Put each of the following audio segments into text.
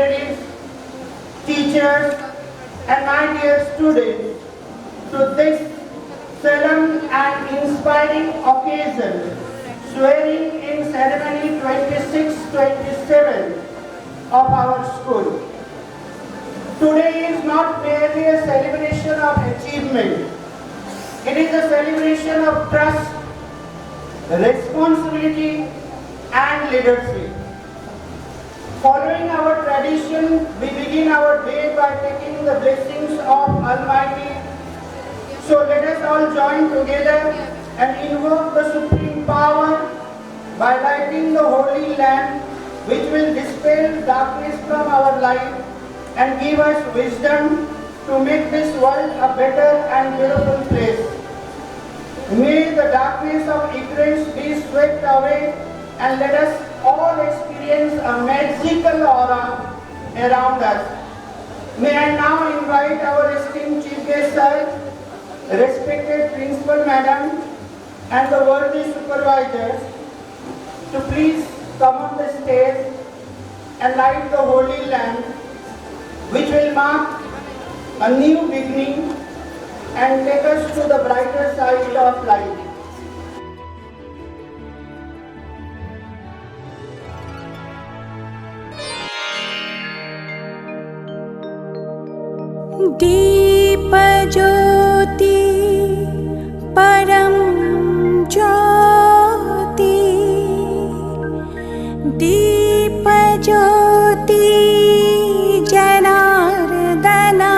ladies, teachers, and my dear students to this solemn and inspiring occasion, swearing in ceremony 26-27 of our school. Today is not merely a celebration of achievement. It is a celebration of trust, responsibility, and leadership. Following our tradition, we begin our day by taking the blessings of Almighty. So let us all join together and invoke the supreme power by lighting the holy lamp, which will dispel darkness from our life and give us wisdom to make this world a better and beautiful place. May the darkness of ignorance be swept away and let us all experience a magical aura around us. May I now invite our esteemed Chief Guest Sir, respected Principal Madam, and the worthy supervisors to please come on the stage and light the holy lamp, which will mark a new beginning and take us to the brighter side of life. दीप ज्योति परम ज्योति, दीप ज्योति जनार्दना,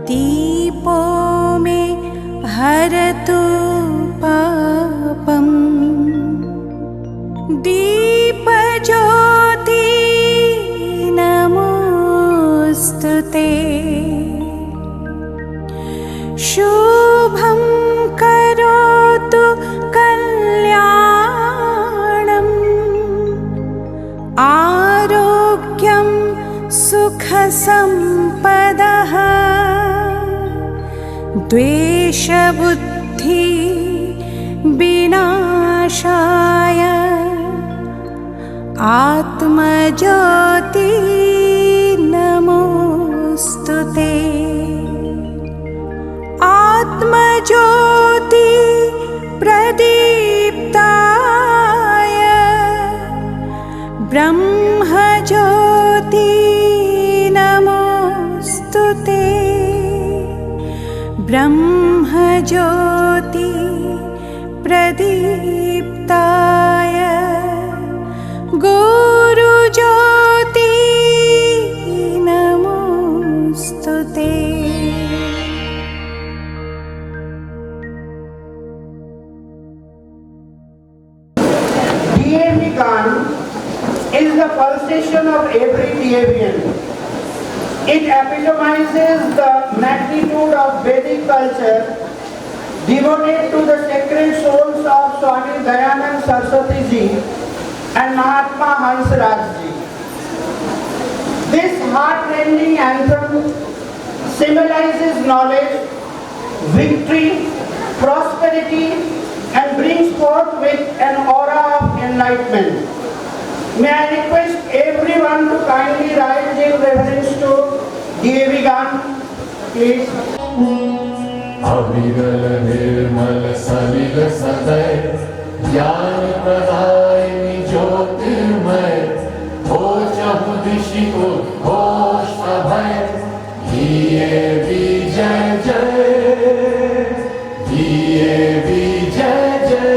दीपों में हरतु पापम, दीप ज्योति नमोस्तुते, शुभं करोतु कल्याणम्, आरोग्यं सुखसम्पदः, द्वेषबुद्धि विनाशाय, आत्मज्योति नमोस्तुते, आत्मज्योति प्रदीप्ताय, ब्रह्मज्योति नमोस्तुते, ब्रह्मज्योति प्रदीप्ताय, गुरुज्योति नमोस्तुते। DAV Gan is the pulsation of every DAVian. It epitomizes the magnitude of Vedic culture devoted to the sacred souls of Swami Dayanand Saraswati Ji and Mahatma Hansraj Ji. This heart-rending anthem symbolizes knowledge, victory, prosperity, and brings forth with an aura of enlightenment. May I request everyone to kindly rise in reverence to DAV Gan, please. अविरल निर्मल सलिल सदय ज्ञान प्रदायिनी ज्योतिर्मय, हो चहु दिशि उद्घोष अभय, DAV जय जय, DAV जय जय,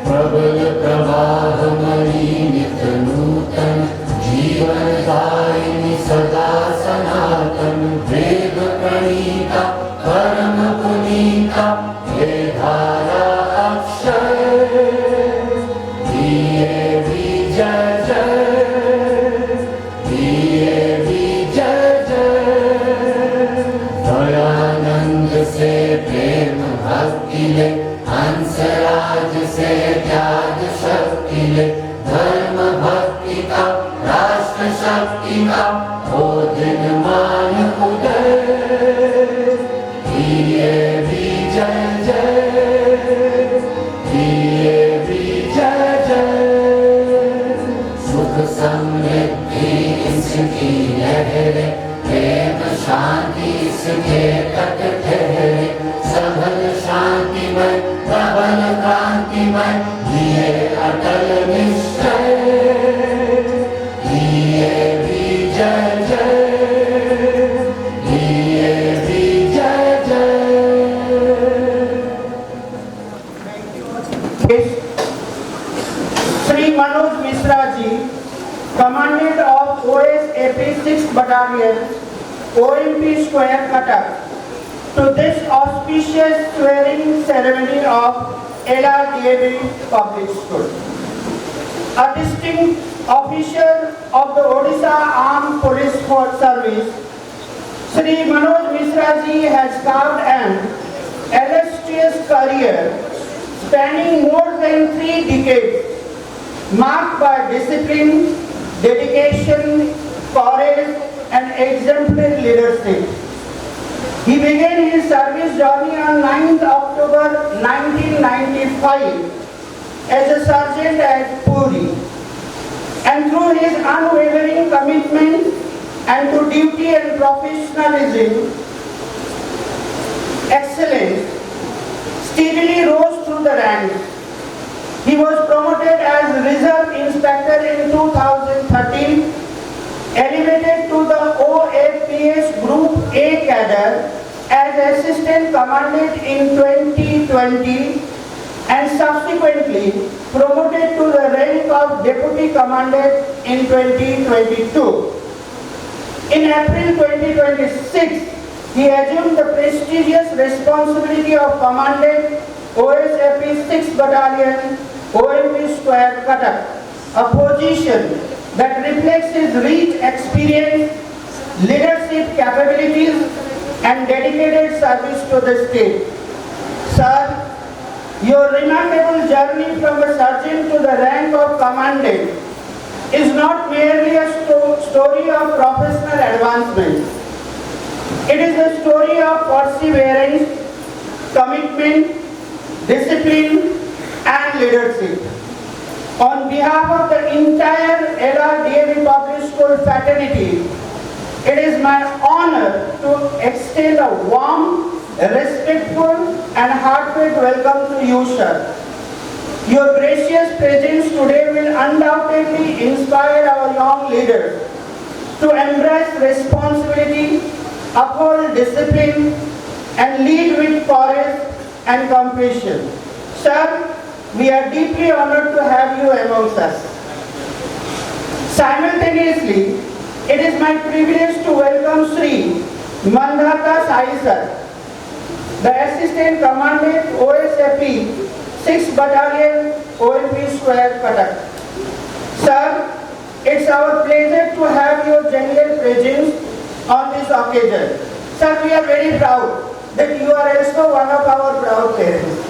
प्रबल प्रवाहमयी नित नूतन, जीवनदायिनी सदा सनातन, वेद प्रणीता परम पुनीता, हे धारा अक्षय, DAV जय जय, DAV जय जय, दयानंद से प्रेम भक्ति ले, हंसराज से त्याग शक्ति ले, धर्म भक्ति का राष्ट्र शक्ति का हो दिन मान उदय, DAV जय जय, DAV जय जय, सुख समृद्धि इसकी लहरे, प्रेम शांति इसके तट ठहरे। सबल शांतिमय प्रबल क्रांतिमय, लिए अटल निश्चय, लिए भी जय जय, लिए भी जय जय। Sri Manoj Mishra ji, Commandant of OSAP 6th Battalion, OMP Square, Cuttack, to this auspicious swearing ceremony of LRDAV Public School. A distinct officer of the Odisha Armed Police Force Service, Sri Manoj Mishra ji has carved an illustrious career spanning more than 3 decades, marked by discipline, dedication, courage, and exemplary leadership. He began his service journey on 9th October 1995 as a sergeant at Puri, and through his unwavering commitment and to duty and professionalism, excellence, steadily rose through the ranks. He was promoted as Reserve Inspector in 2013, elevated to the OAPS Group A cadre as Assistant Commandant in 2020, and subsequently promoted to the rank of Deputy Commandant in 2022. In April 2026, he assumed the prestigious responsibility of Commandant OSAP 6th Battalion, OMP Square, Cuttack, a position that reflects his rich experience, leadership capabilities, and dedicated service to the state. Sir, your remarkable journey from a sergeant to the rank of commandant is not merely a story of professional advancement. It is a story of perseverance, commitment, discipline, and leadership. On behalf of the entire LRDAV Public School fraternity, it is my honor to extend a warm, respectful, and heartfelt welcome to you, sir. Your gracious presence today will undoubtedly inspire our young leaders to embrace responsibility, uphold discipline, and lead with courage and compassion. Sir, we are deeply honored to have you amongst us. Simultaneously, it is my privilege to welcome Sri Mandhata Sai sir, the Assistant Commandant OSAP 6th Battalion, OMP Square, Cuttack. Sir, it's our pleasure to have your general presence on this occasion. Sir, we are very proud that you are also one of our proud parents.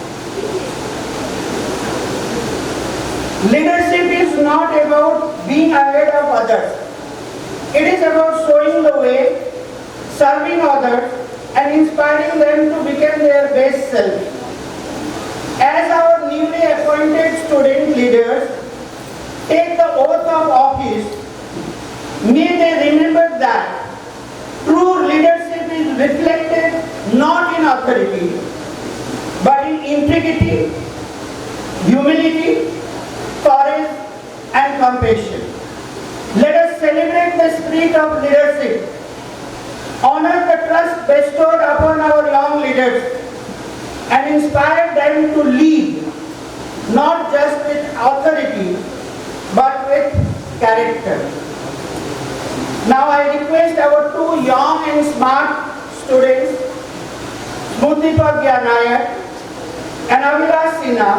Leadership is not about being ahead of others. It is about showing the way, serving others, and inspiring them to become their best self. As our newly appointed student leaders take the oath of office, may they remember that true leadership is reflected not in authority, but in integrity, humility, courage, and compassion. Let us celebrate the spirit of leadership, honor the trust bestowed upon our young leaders, and inspire them to lead, not just with authority, but with character. Now I request our two young and smart students, Smruti Nayak and Avilash Sinha,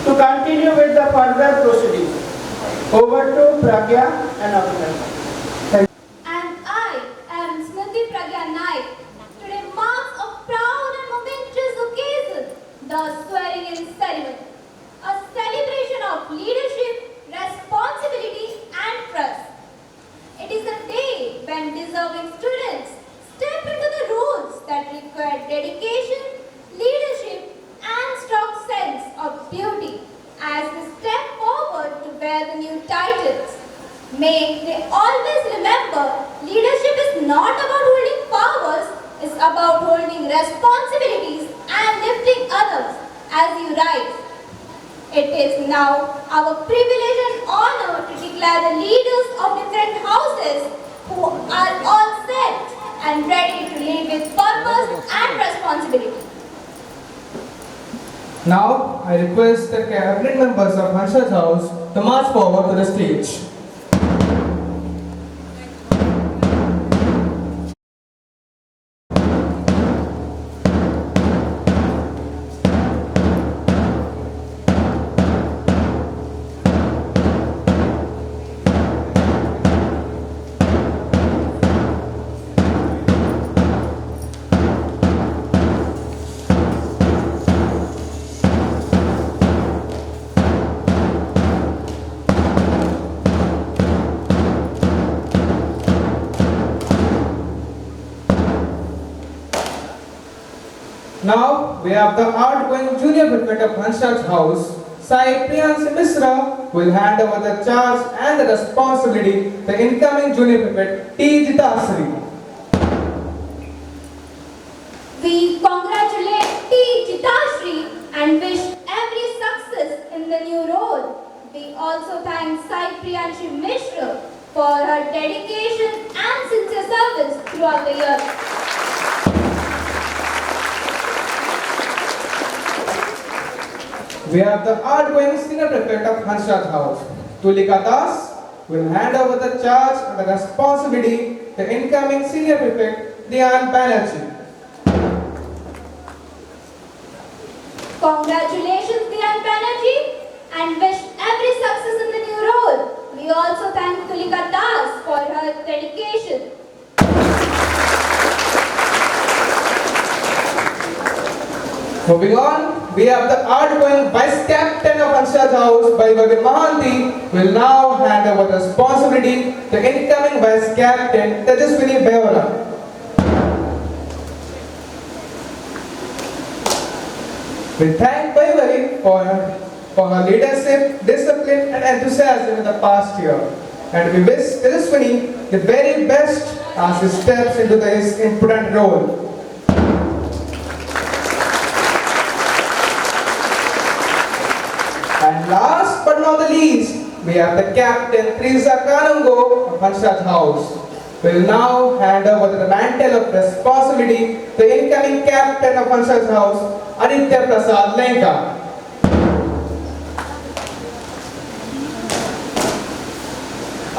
to continue with the further proceedings. Over to Pragya and Avilash. And I am Smruti Nayak. Today marks a proud and momentous occasion, the swearing-in ceremony, a celebration of leadership, responsibility, and trust. It is a day when deserving students step into the roles that require dedication, leadership, and strong sense of duty as they step forward to bear the new titles. May they always remember leadership is not about holding powers, it's about holding responsibilities and lifting others as you rise. It is now our privilege and honor to declare the leaders of different houses who are all set and ready to lead with purpose and responsibility. Now, I request the cabinet members of Hansraj House to march forward to the stage. Now, we have the outgoing junior prefect of Hansraj House, Sai Priyansi Misra, will hand over the charge and the responsibility to the incoming junior prefect T. Jitasri. We congratulate T. Jitasri and wish every success in the new role. We also thank Sai Priyanshi Mishra for her dedication and sincere service throughout the year. We have the outgoing senior prefect of Hansraj House, Tulika Das, will hand over the charge and the responsibility to the incoming senior prefect Dhyan Banerjee. Congratulations, Dhyan Banerjee, and wish every success in the new role. We also thank Tulika Das for her dedication. Moving on, we have the outgoing vice captain of Hansraj House, Vaibhavi Mahanti, will now hand over the responsibility to incoming vice captain Tejaswini Beora. We thank Vaibhavi for her leadership, discipline and enthusiasm in the past year. And we wish Tejaswini the very best as he steps into his important role. And last but not the least, we have the captain Trisa Kanungo of Hansraj House. We will now hand over the mantle of responsibility to the incoming captain of Hansraj House, Aditya Prasad Lenka.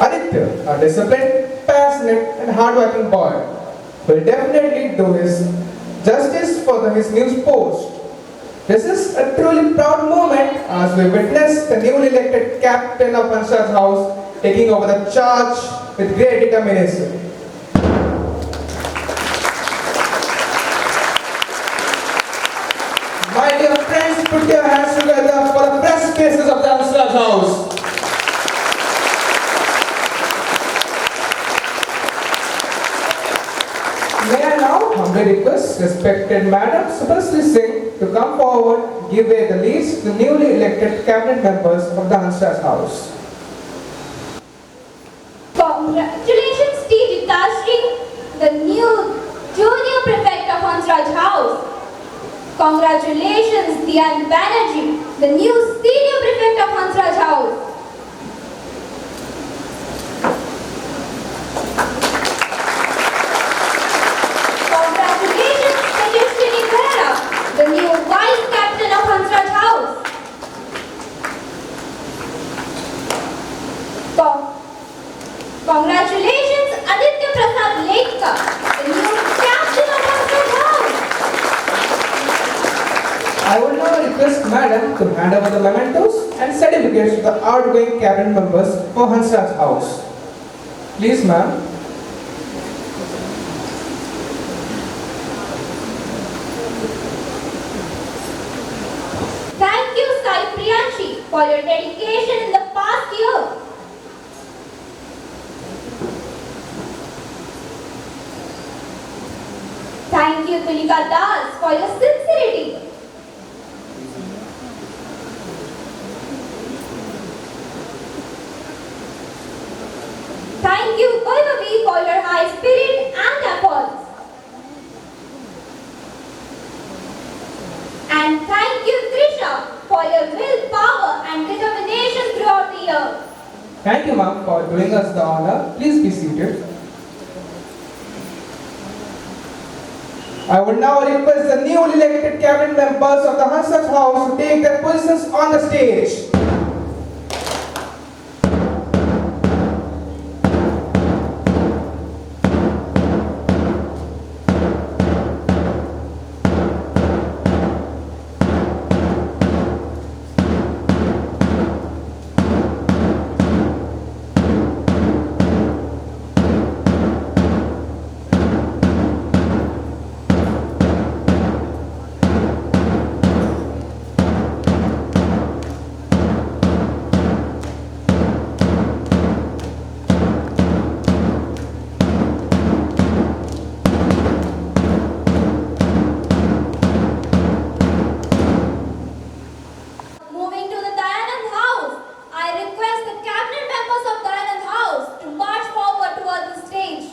Aditya, a disciplined, passionate and hardworking boy, will definitely do his justice for his new post. This is a truly proud moment as we witness the newly elected captain of Hansraj House taking over the charge with great determination. My dear friends, put your hands together for the fresh faces of the Hansraj House. May I now humbly request respected Madam Subhasri Singh to come forward, give away the leads to newly elected cabinet members of the Hansraj House. Congratulations, T. Jitasri, the new junior prefect of Hansraj House. Congratulations, Dhyan Banerjee, the new senior prefect of Hansraj House. Congratulations, Tejaswini Behera, the new vice captain of Hansraj House. Congratulations, Aditya Prasad Lenka, the new captain of Hansraj House. I would now request Madam to hand over the mementos and certificates to the outgoing cabinet members for Hansraj House. Please, ma'am. Thank you, Sai Priyanshi, for your dedication in the past year. Thank you, Tulika Das, for your sincerity. by spirit and efforts. And thank you, Trisha, for your willpower and determination throughout the year. Thank you, ma'am, for doing us the honor. Please be seated. I would now request the newly elected cabinet members of the Hansach House to take their positions on the stage. Moving to the Dayanand House, I request the cabinet members of Dayanand House to march forward towards the stage.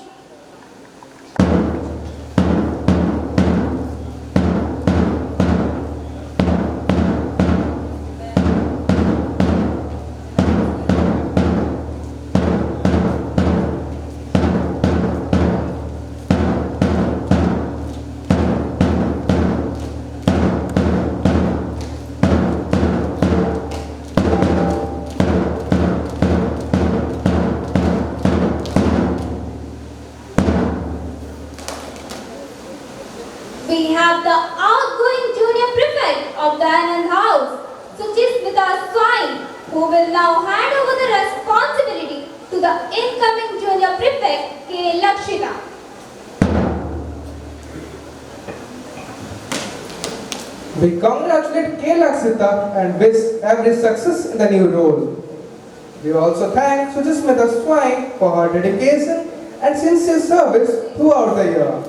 We have the outgoing junior prefect of Dayanand House, Suchit Swine, who will now hand over the responsibility to the incoming junior prefect, K. Lakshita. We congratulate K. Lakshita and wish every success in the new role. We also thank Suchit Swine for her dedication and sincere service throughout the year.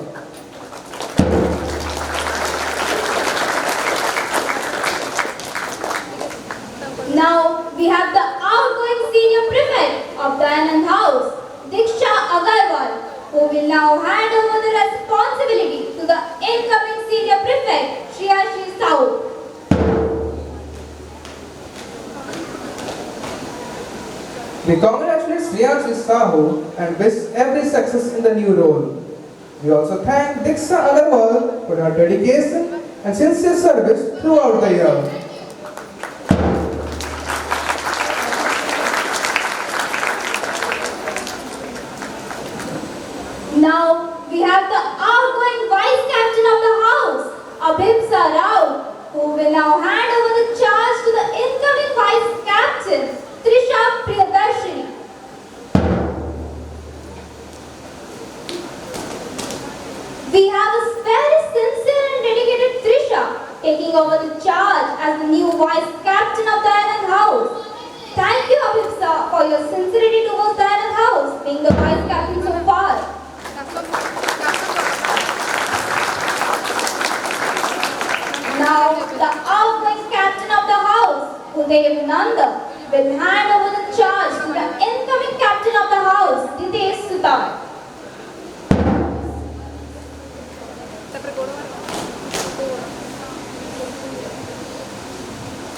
Now we have the outgoing senior prefect of Dayanand House, Diksha Agarwal, who will now hand over the responsibility to the incoming senior prefect, Shriyashi Sahu. We congratulate Shriyashi Sahu and wish every success in the new role. We also thank Diksha Agarwal for her dedication and sincere service throughout the year. Now we have the outgoing vice captain of the house, Abhimsa Rao, who will now hand over the charge to the incoming vice captain, Trisha Priyadarshini. We have a very sincere and dedicated Trisha taking over the charge as the new vice captain of Dayanand House. Thank you, Abhimsa, for your sincerity towards Dayanand House, being the vice captain so far. Now, the outgoing captain of the house, Uday Nanda, will hand over the charge to the incoming captain of the house, Ditesh Sutar.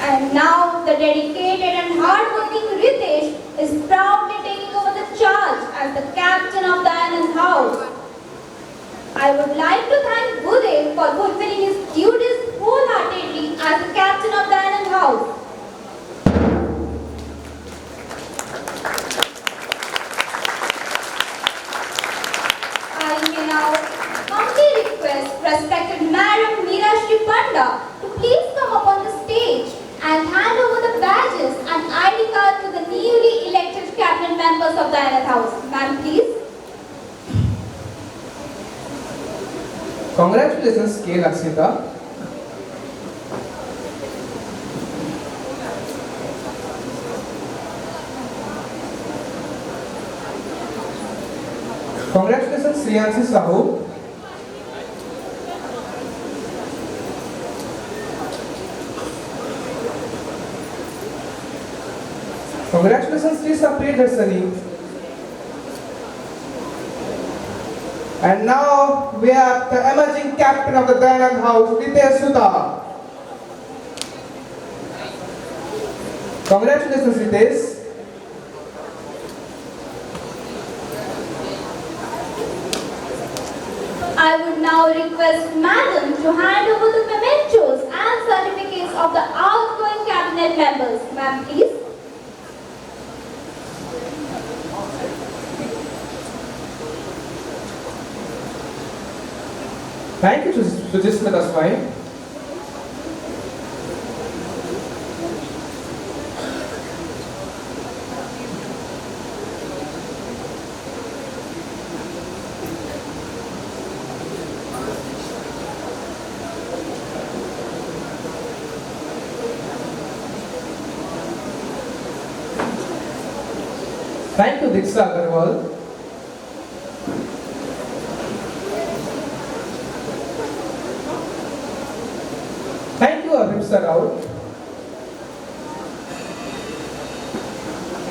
And now, the dedicated and hardworking Ritesh is proudly taking over the charge as the captain of the Dayanand House. I would like to thank Uday for fulfilling his duties wholeheartedly as the captain of the Dayanand House. I may now humbly request respected Madam Meerashri Panda to please come up on the stage and hand over the badges and ID card to the newly elected cabinet members of the Dayanand House. Ma'am, please. Congratulations, K. Lakshita. Congratulations, Shriyashi Sahu. Congratulations, Trisha Priyadarshini. And now we have the emerging captain of the Dayanand House, Nitya Sudha. Congratulations, Ritesh. I would now request Madam to hand over the mementos and certificates of the outgoing cabinet members. Ma'am, please. Thank you, Sujismita Swami. Thank you, Diksha Agarwal. Thank you, Abhimsa Rao.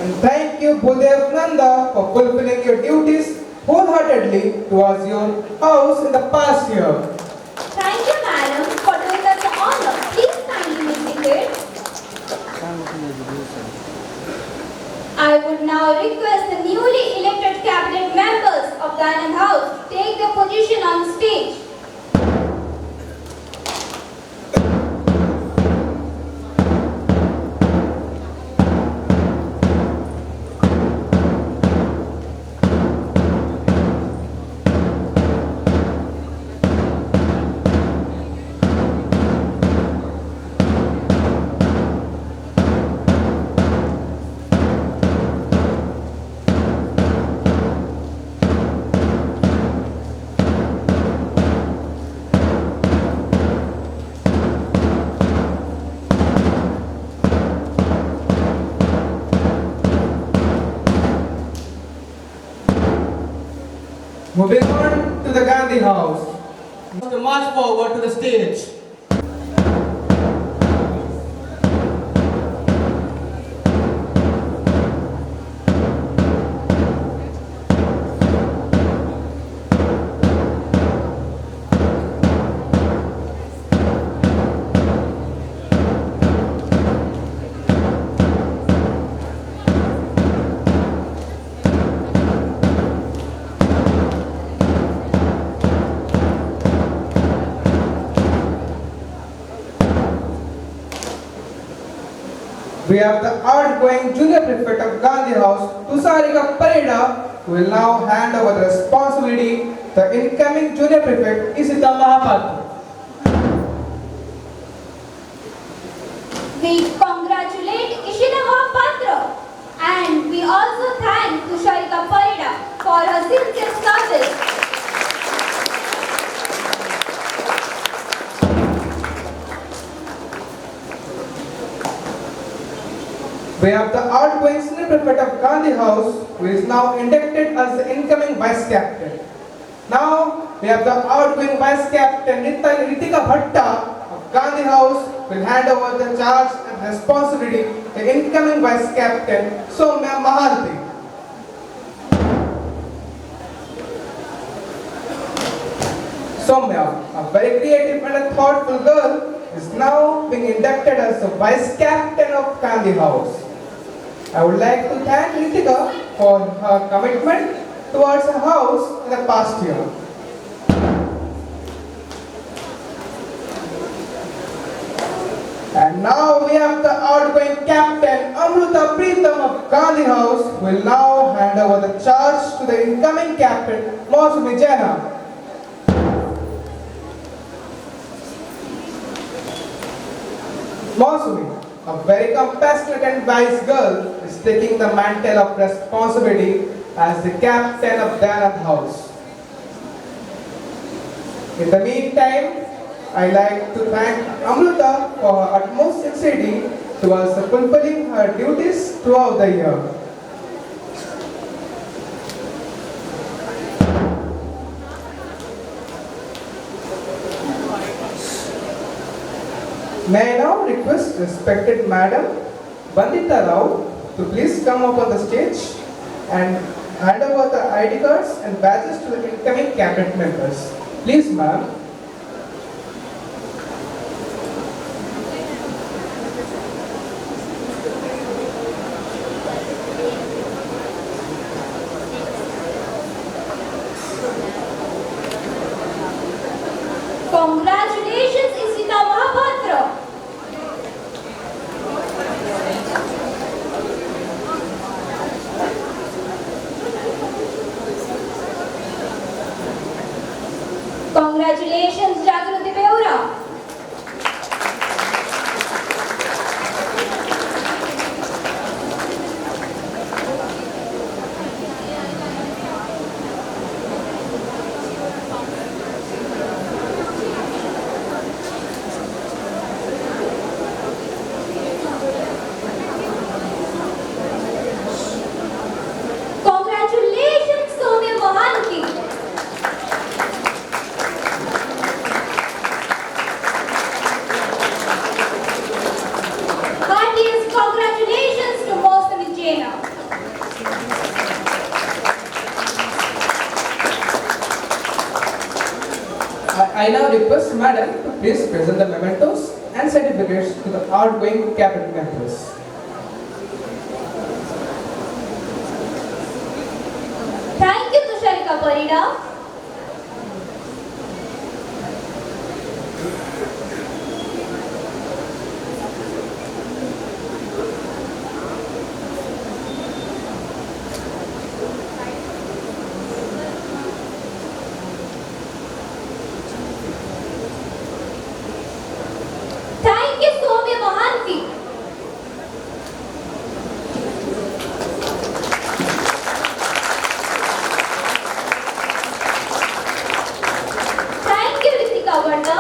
And thank you, Budev Nanda, for fulfilling your duties wholeheartedly towards your house in the past year. Thank you, Madam, for doing us the honor. Please kindly indicate. I would now request the newly elected cabinet members of Dayanand House to take their position on the stage. Moving on to the Gandhi House. To march forward to the stage. We have the outgoing junior prefect of Gandhi House, Tusarika Pareda, who will now hand over the responsibility to the incoming junior prefect, Isita Mahapatra. We congratulate Ishita Mahapatra and we also thank Tusharika Parida for her sincere service. We have the outgoing senior prefect of Gandhi House, who is now inducted as the incoming vice captain. Now we have the outgoing vice captain Ritika Bhatta of Gandhi House will hand over the charge and responsibility to the incoming vice captain Soumya Mahalti. Soumya, a very creative and a thoughtful girl, is now being inducted as the vice captain of Gandhi House. I would like to thank Ritika for her commitment towards her house in the past year. And now we have the outgoing captain Amruta Preetham of Gandhi House who will now hand over the charge to the incoming captain Mausumi Jaina. Mausumi, a very compassionate and wise girl, is taking the mantle of responsibility as the captain of Dayanand House. In the meantime, I like to thank Amruta for her utmost sincerity towards fulfilling her duties throughout the year. May I now request respected Madam Bandita Rao to please come up on the stage and hand over the ID cards and badges to the incoming cabinet members. Please, ma'am. Congratulations, Isita Mahapatra. Congratulations, Jagruti Beura. Congratulations, Soumya Mohanty. Heartiest congratulations to Mosami Jaina. I now request Madam to please present the mementos and certificates to the outgoing cabinet members. Thank you, Tusharika Parida. Thank you, Soumya Mohanty. Thank you, Ritika Vanda.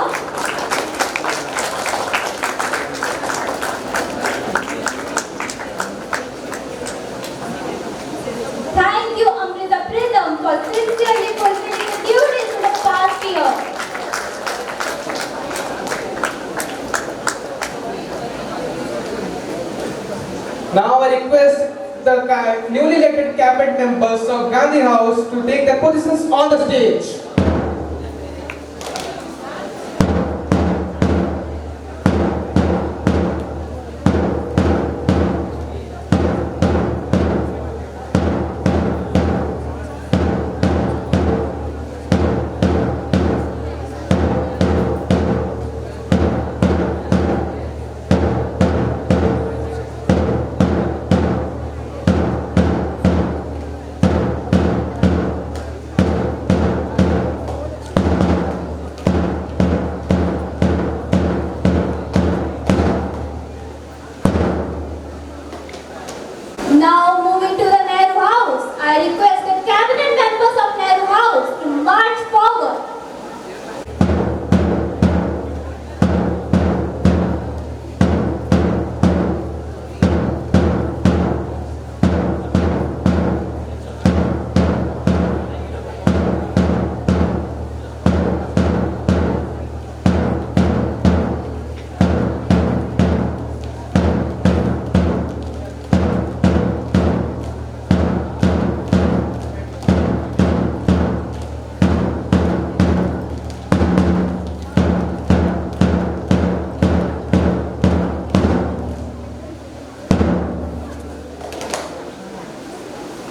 Thank you, Amrita Pritham, for sincerely fulfilling the duties in the past year. Now I request the newly elected cabinet members of Gandhi House to take their positions on the stage. Now moving to the Nehru House, I request the cabinet members of Nehru House to march forward.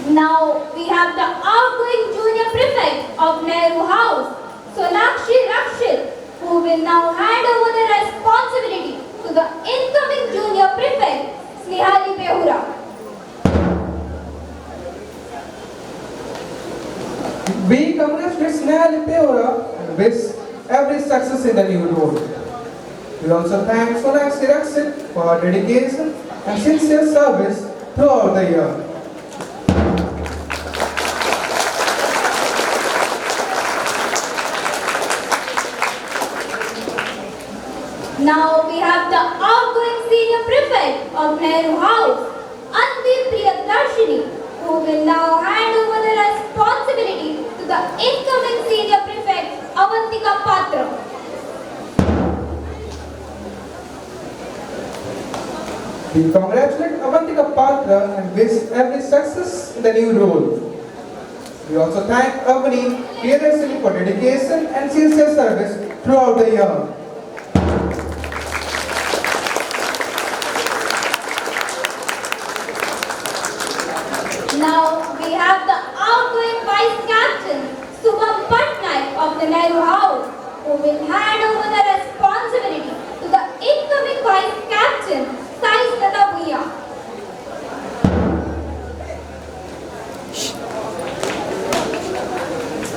Now we have the outgoing junior prefect of Nehru House, Sonakshi Rakshit, who will now hand over the responsibility to the incoming junior prefect, Snehali Behura. We congratulate Snehali Behura and wish every success in the new role. We also thank Sonakshi Rakshit for her dedication and sincere service throughout the year. Now we have the outgoing senior prefect of Nehru House, Anvi Priyadarshini, who will now hand over the responsibility to the incoming senior prefect, Avantika Patra. We congratulate Avantika Patra and wish every success in the new role. We also thank Avani fearlessly for dedication and sincere service throughout the year. Now we have the outgoing Vice Captain, Subham Patnaik of the Nehru House, who will hand over the responsibility to the incoming Vice Captain, Sai Nata Bhuiya.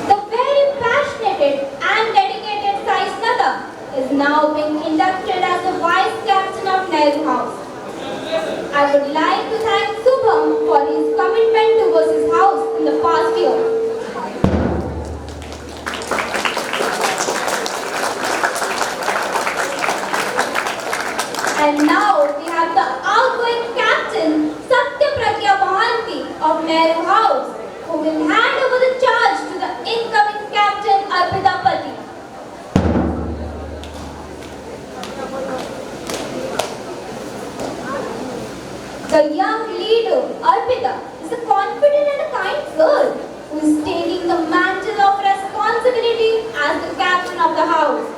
The very passionate and dedicated Sai Nata is now being inducted as the Vice Captain of Nehru House. I would like to thank Subham for his commitment towards his house in the past year. And now we have the outgoing captain, Satya Pragya Mohanty of Nehru House, who will hand over the charge to the incoming captain, Arpita Pati. The young leader, Arpita, is a confident and a kind girl who is taking the mantle of responsibility as the captain of the house.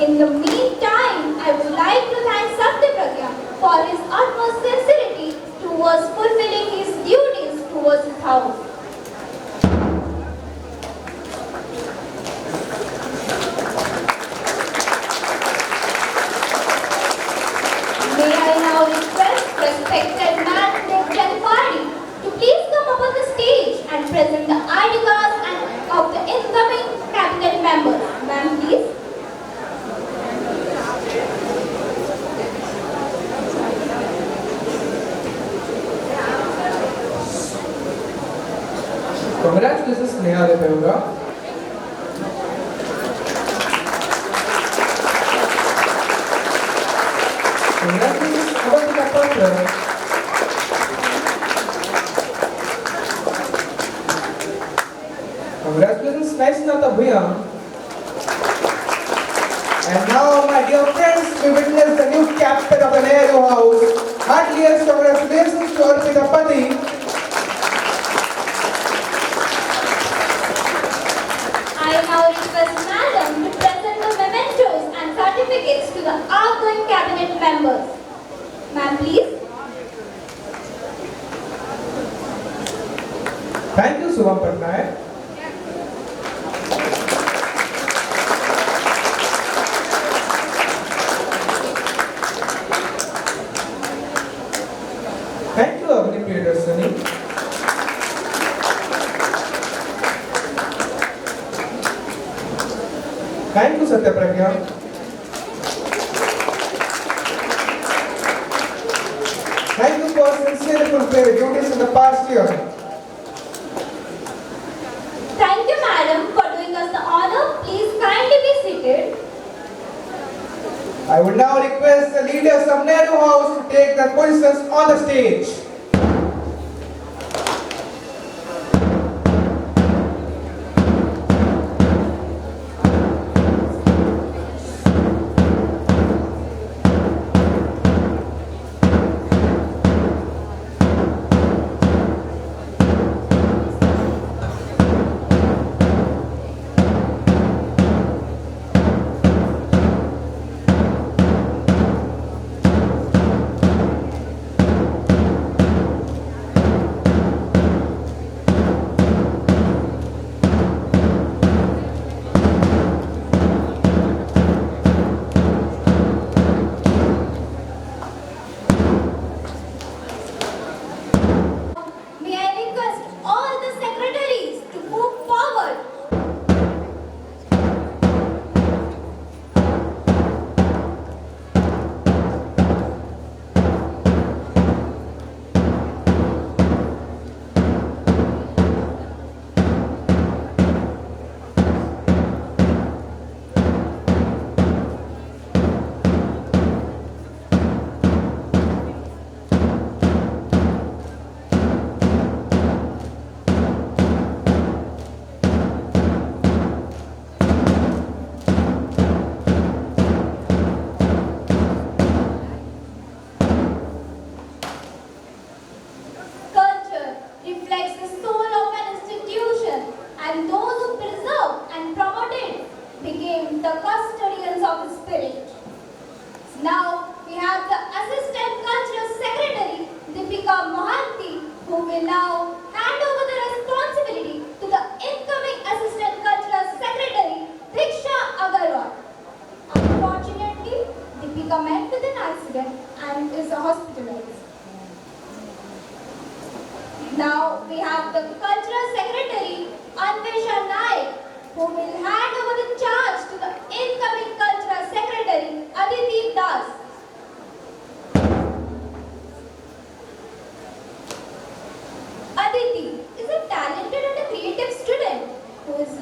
In the meantime, I would like to thank Satya Pragya for his utmost sincerity towards fulfilling his duties towards his house. May I now request respected man Gandarpur to please come up on the stage and present the ID cards of the incoming cabinet members. Ma'am, please. Congratulations, Neha Deveura. Congratulations, Avantika Patra. Congratulations, Sai Nata Bhuiya. And now, my dear friends, we witness the new captain of the Nehru House. Heartiest congratulations to Arpita Pati. I now request Madam to present the mementos and certificates to the outgoing cabinet members. Ma'am, please. Thank you, Subham Patnaik. Thank you, Avani Priyadarshini. Thank you, Satya Pragya. Thank you for sincerely fulfilling duties in the past year. Thank you, Madam, for doing us the honor. Please kindly be seated. I would now request the leaders of Nehru House to take their positions on the stage.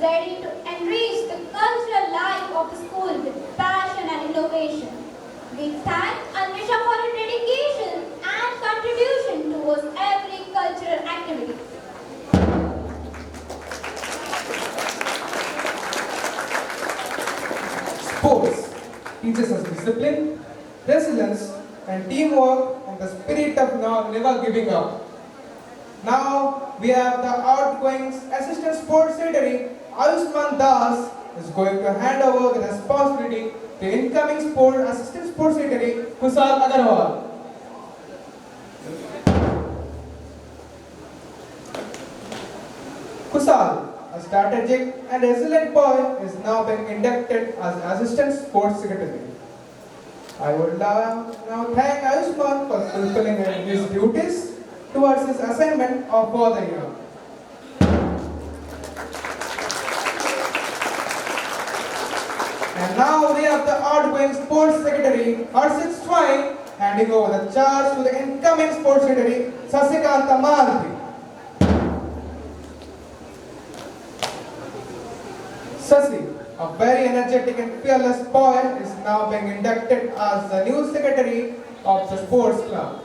ready to enrich the cultural life of the school with passion and innovation. We thank Anvisha for her dedication and contribution towards every cultural activity. Sports teaches us discipline, resilience, and teamwork, and the spirit of never giving up. Now we have the outgoing Assistant Sports Secretary Ayushman Das is going to hand over the responsibility to incoming Assistant Sports Secretary Kusal Agarwal. Kusal, a strategic and resilient boy, is now being inducted as Assistant Sports Secretary. I would now thank Ayushman for fulfilling his duties towards his assignment for the year. And now we have the outgoing Sports Secretary Harshit Swine handing over the charge to the incoming Sports Secretary Sasikanta Mahanti. Sasi, a very energetic and fearless boy, is now being inducted as the new Secretary of the Sports Club.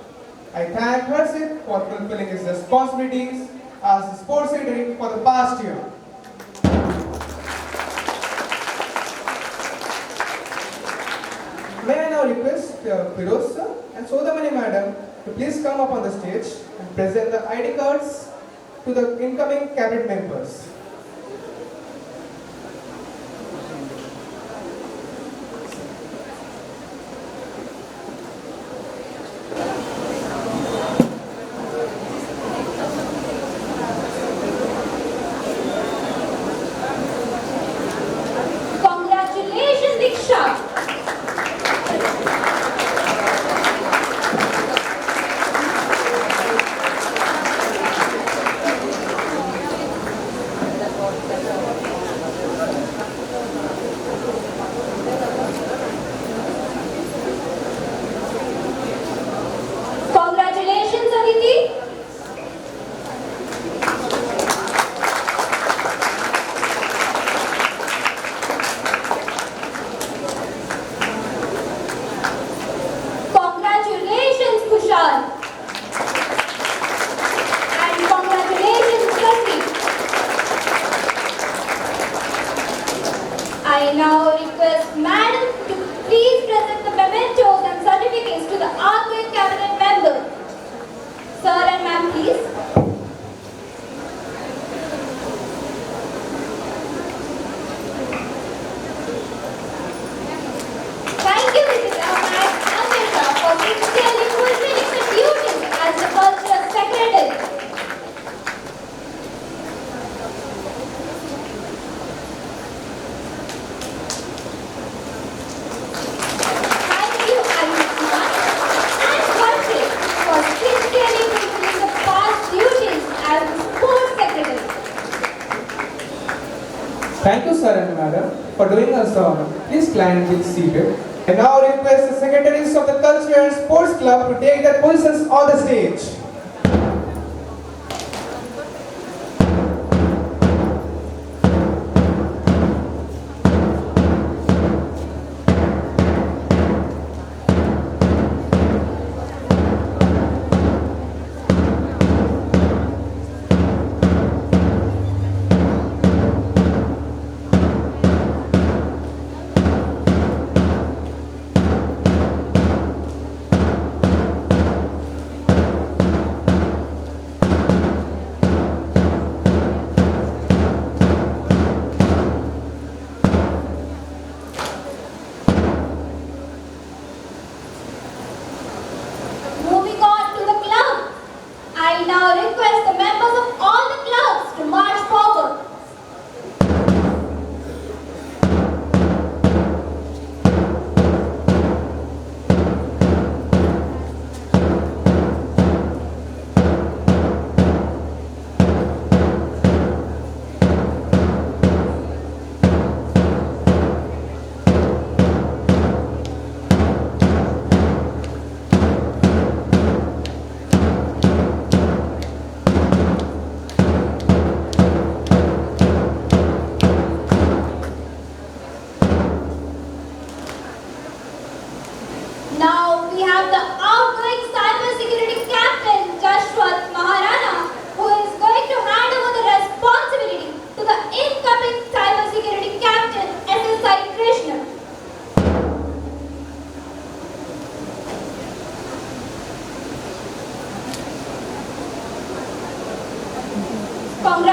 I thank Harshit for fulfilling his responsibilities as the Sports Secretary for the past year. May I now request Firoz sir and Sodamani madam to please come up on the stage and present the ID cards to the incoming cabinet members. Congratulations, Diksha! Congratulations, Aditi! Congratulations, Kushal! And congratulations, Kasi! I now request Madam to please present the mementos and certificates to the outgoing cabinet member. Sir and ma'am, please. Thank you, Mrs. Ahmad Amesha, for sincerely fulfilling the duties as the cultural secretary. Thank you, Ayushman and Harshit, for sincerely fulfilling the past duties as the sports secretary. Thank you sir and madam for doing us the honor. Please stand and be seated. I now request the secretaries of the Culture and Sports Club to take their positions on the stage.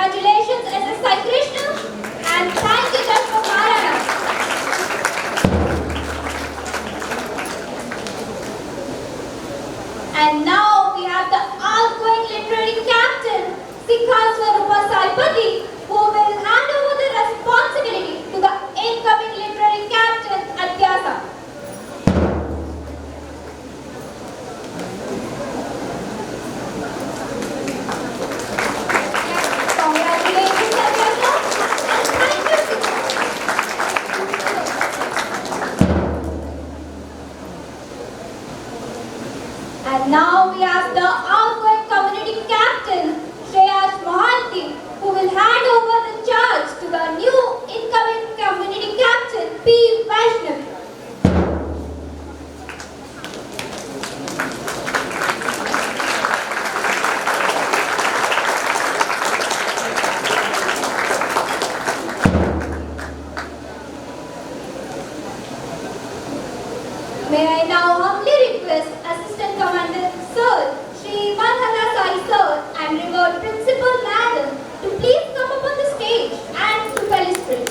Congratulations, SSI Krishna, and thank you, Dr. Marana. And now we have the outgoing literary captain, Sikhaswarupa Saipati, who will hand over the responsibility to the incoming literary captain, Adyasa. Congratulations, Adyasa, and thank you, Sikha. And now we have the outgoing community captain, Shreyash Mohanty, who will hand over the charge to the new incoming community captain, P. Vaishnav. May I now humbly request Assistant Commander Sir, Shri Manhala Sai Sir, and Reward Principal Madam to please come up on the stage and to felicitate.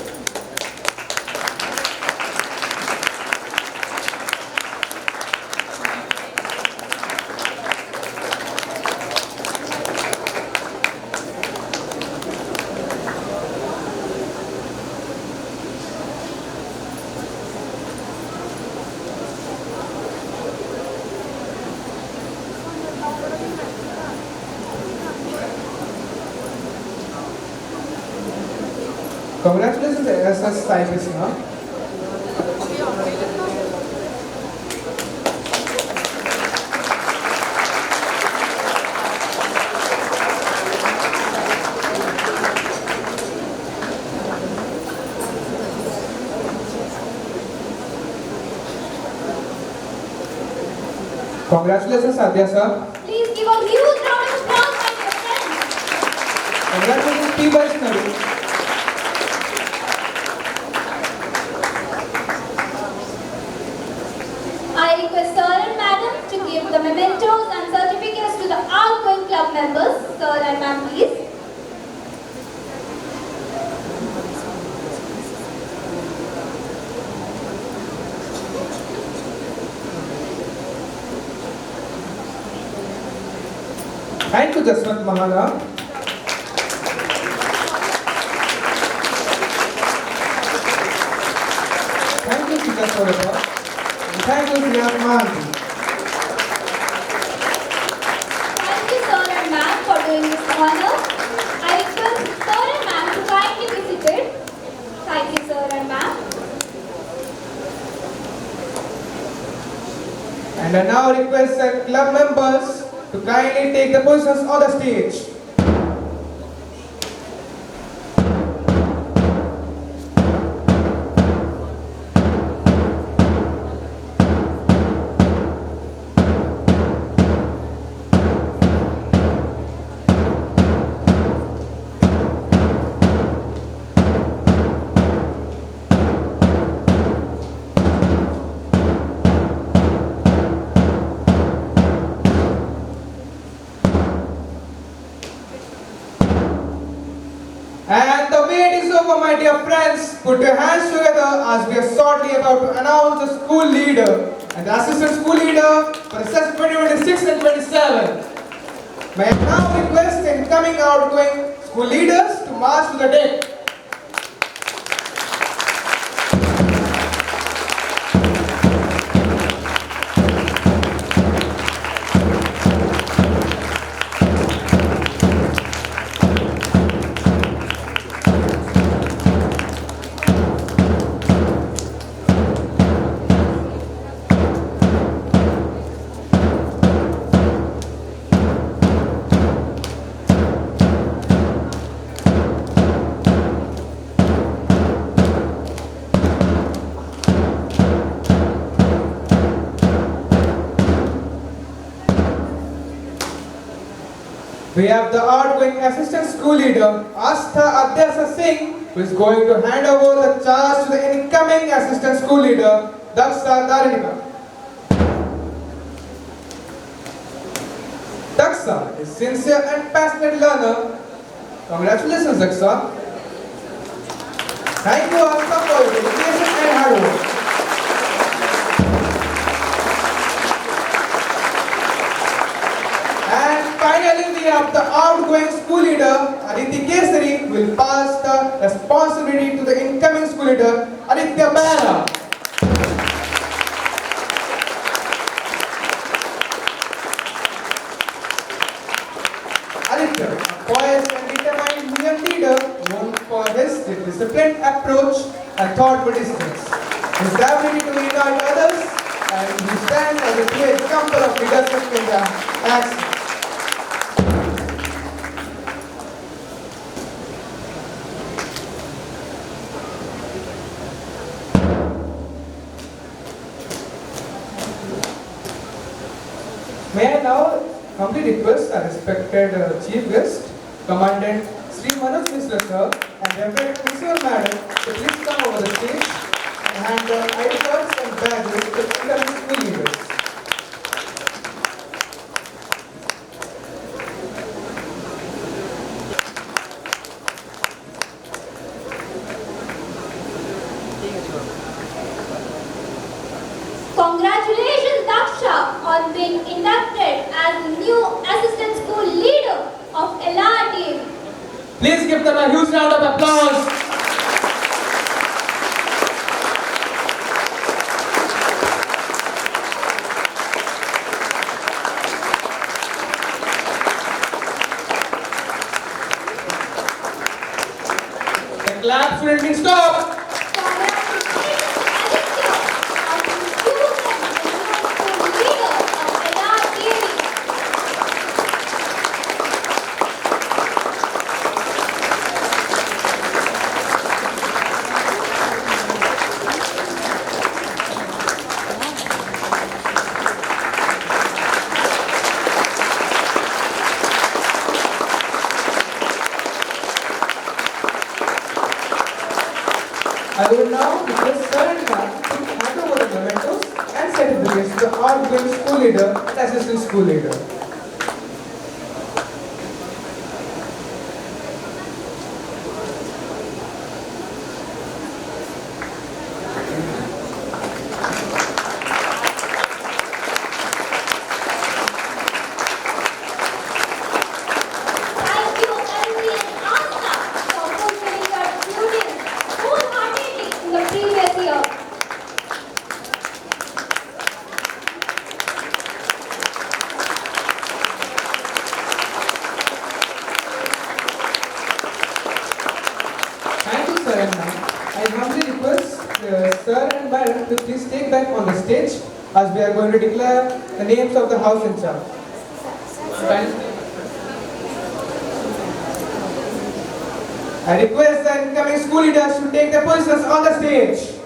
Congratulations, SS Sai Krishna. Congratulations, Adyasa. Please give a huge round of applause, my dear friends. Congratulations, P. Vaishnav. I request Sir and Madam to give the mementos and certificates to the outgoing club members. Sir and Ma'am, please. Thank you, Jaswant Mahana. Thank you, Sikhaswarupa. And thank you, Shreyash Mohanty. Thank you, Sir and Ma'am, for doing this honor. I request Sir and Ma'am to kindly be seated. Thank you, Sir and Ma'am. And I now request the club members to kindly take the positions on the stage. And the wait is over, my dear friends. Put your hands together as we are shortly about to announce the school leader and the assistant school leader for the session 2026 and 27. May I now request the incoming outgoing school leaders to march to the deck. We have the outgoing assistant school leader, Astha Adyasa Singh, who is going to hand over the charge to the incoming assistant school leader, Daksha Darinika. Daksha is sincere and passionate learner Congratulations, Aksa. Thank you, Aksa, for your dedication and hard work. And finally, we have the outgoing school leader, Aditya Kesari, will pass the responsibility to the incoming school leader, Aditya Bala. Aditya, a poised and determined young leader known for his disciplined approach and thoughtful decisions, his ability to unite others, and he stands as a clear example of leadership in the action. May I now humbly request our respected Chief Guest, Commandant Sri Manoj Mishra sir and Reverend Principal Madam to please come over the stage and hand the ID cards and badges to incoming school leaders. Congratulations, Daksha, on being inducted as the new assistant school leader of LRDAV. Please give them a huge round of applause. The claps will be stopped. I will now request Sir and Ma'am to hand over the mementos and certificates to the outgoing school leader and assistant school leader. Thank you, Emily and Asta, for fulfilling your duties wholeheartedly in the previous year. Thank you, Sir and Ma'am. I humbly request Sir and Madam to please take back on the stage as we are going to declare the names of the house in charge. I request the incoming school leaders to take their positions on the stage.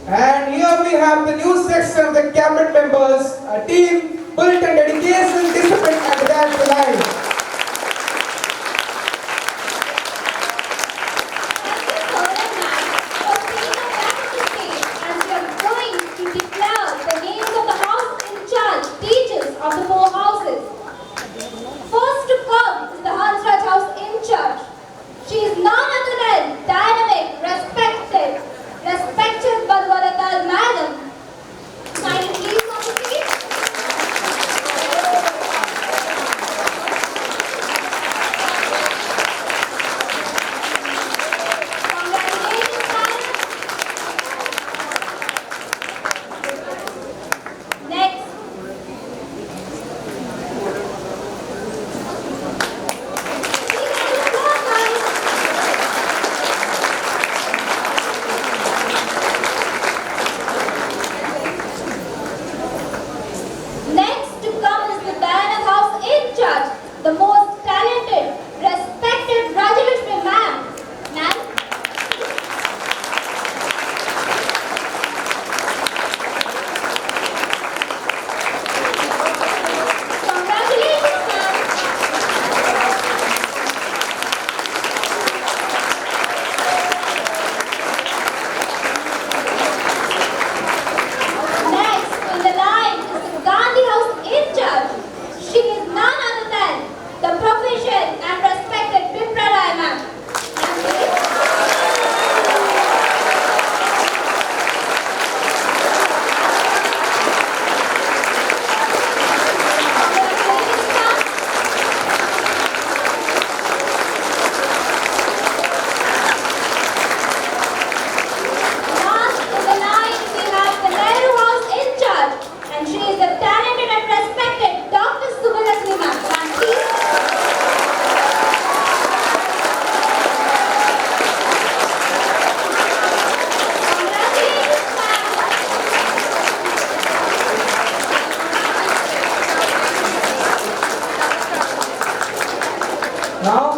And here we have the new section of the cabinet members, a team built on dedication, discipline and desire for life. Respected Badwalata's madam. Kindly please come to seat.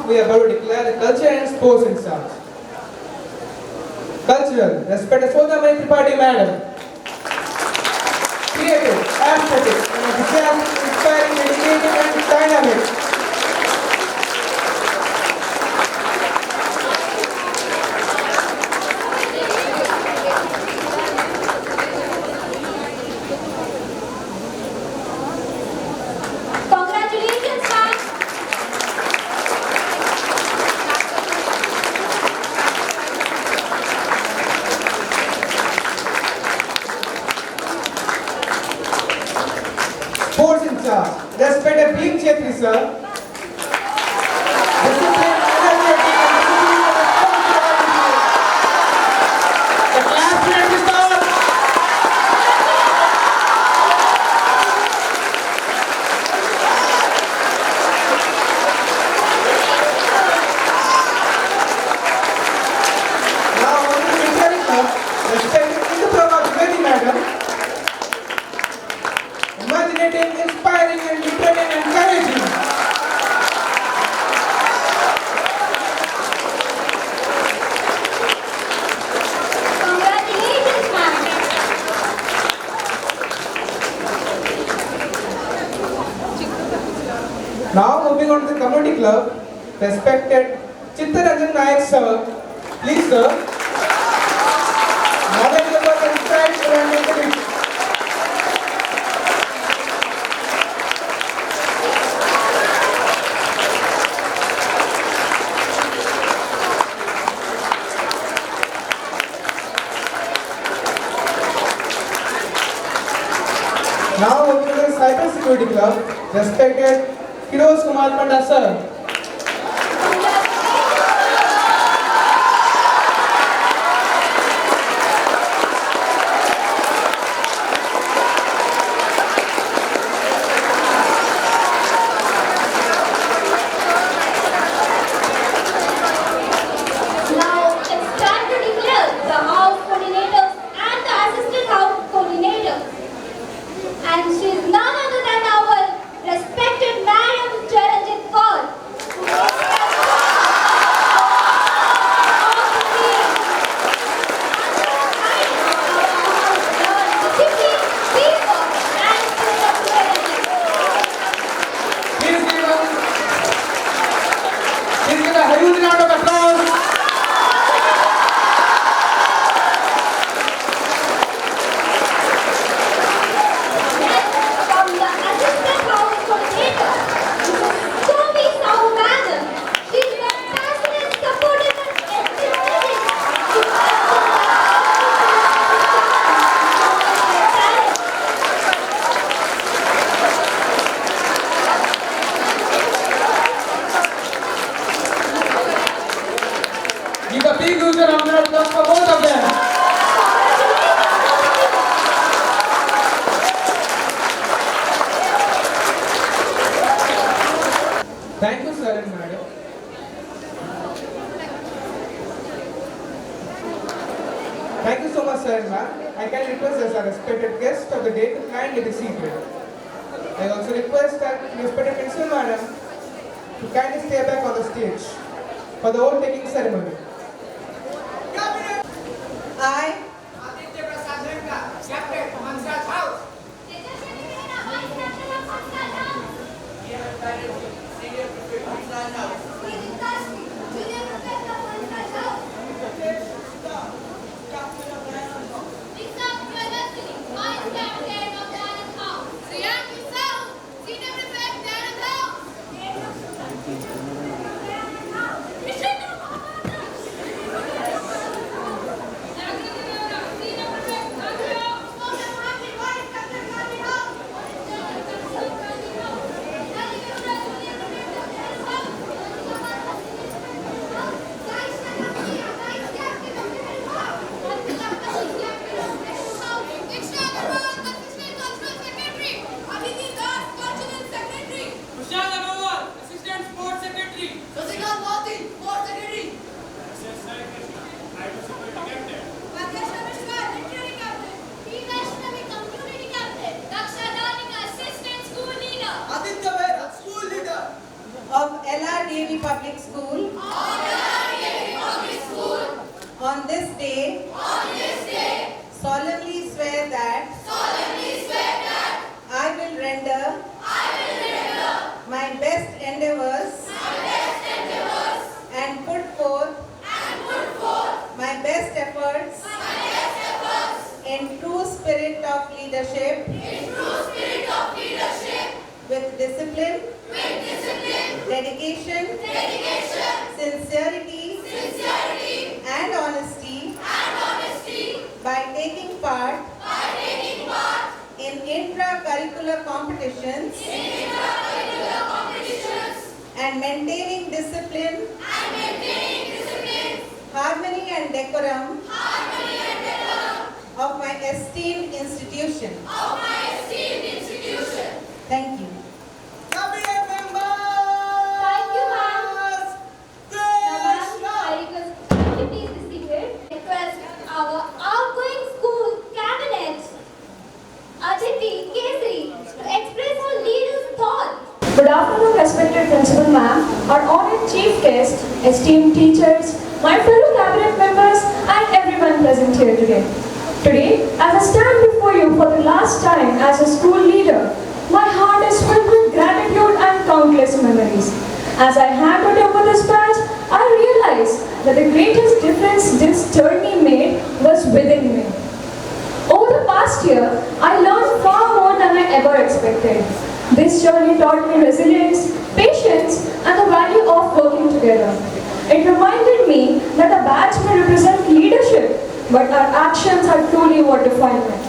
Now we are about to declare the culture and sports in charge. Cultural, respected Sodamai Tripathi Madam. Creative, aesthetic, and enthusiastic, inspiring, educative, and dynamic. Congratulations, ma'am. Sports in charge. Respected Beam Chetri, sir. Discipline, energetic, and discipline of responsibility. The class period is over. Now, on to the curriculum. Respected Indu Vivedi Madam. Imaginative, inspiring, and literary and encouraging. Congratulations, ma'am. Now moving on to the community club, respected Chittaranjan Nayak sir. Please sir. Knowledgeable, insightful and intelligent. Now moving to the cyber security club, respected Firoz Kumar Panda sir. Now it's time to declare the house coordinators and the assistant house coordinator. And she's none other than our respected Madam Charanjit Kaur. Who is discipline, teamwork, and responsibility. Please give a huge round of applause. From the assistant house coordinator, Mrs. Somi Sahu Madam. She's been passionate, supportive, and enthusiastic. She works in Give a big huge round of applause for both of them. Thank you, sir and madam. Thank you so much, sir and ma'am. I can request as a respected guest of the day to kindly be seated. I also request that respected principal madam to kindly stay back on the stage for the oath taking ceremony. I, sincerity, and honesty, by taking part in intra-curricular competitions, and maintaining discipline, harmony and decorum of my esteemed institution. Thank you. Thank you, ma'am. Now, ma'am, I request you to please be seated. Request our outgoing school cabinet, Aditi Kesari, to express her leader's thought. Good afternoon, respected principal ma'am, our honored chief guest, esteemed teachers, my fellow cabinet members, and everyone present here today. Today, as I stand before you for the last time as a school leader, my heart is filled with gratitude and countless memories. As I handed over this badge, I realized that the greatest difference this journey made was within me. Over the past year, I learned far more than I ever expected. This journey taught me resilience, patience, and the value of working together. It reminded me that a badge may represent leadership, but our actions are truly what define it.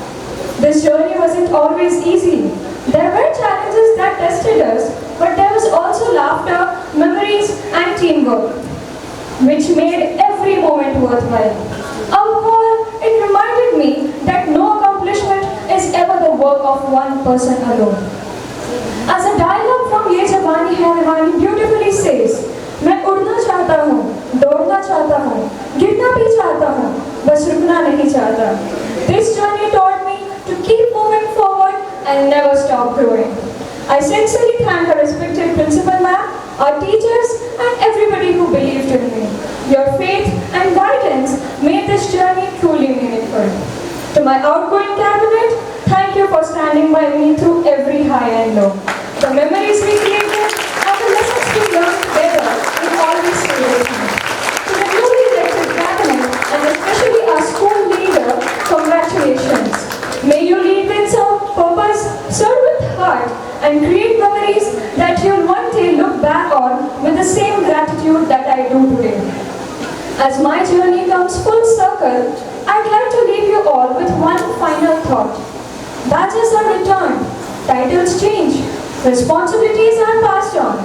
This journey wasn't always easy. There were challenges that tested us, but there was also laughter, memories, and teamwork, which made every moment worthwhile. Overall, it reminded me that no accomplishment is ever the work of one person alone. As a dialogue from Ye Jawani Hai Diwani beautifully says, मैं उड़ना चाहता हूँ, दौड़ना चाहता हूँ, गिरना भी चाहता हूँ, बस रुकना नहीं चाहता. This journey taught me to keep moving forward and never stop growing. I sincerely thank our respected principal ma'am, our teachers, and everybody who believed in me. Your faith and guidance made this journey truly meaningful. To my outgoing cabinet, thank you for standing by me through every high and low. The memories we created and the lessons we learned together will always stay with me. To the newly elected cabinet and especially our school leader, congratulations. May you lead with purpose, serve with heart, and create memories that you'll one day look back on with the same gratitude that I do today. As my journey comes full circle, I'd like to leave you all with one final thought. Badges are returned, titles change, responsibilities are passed on,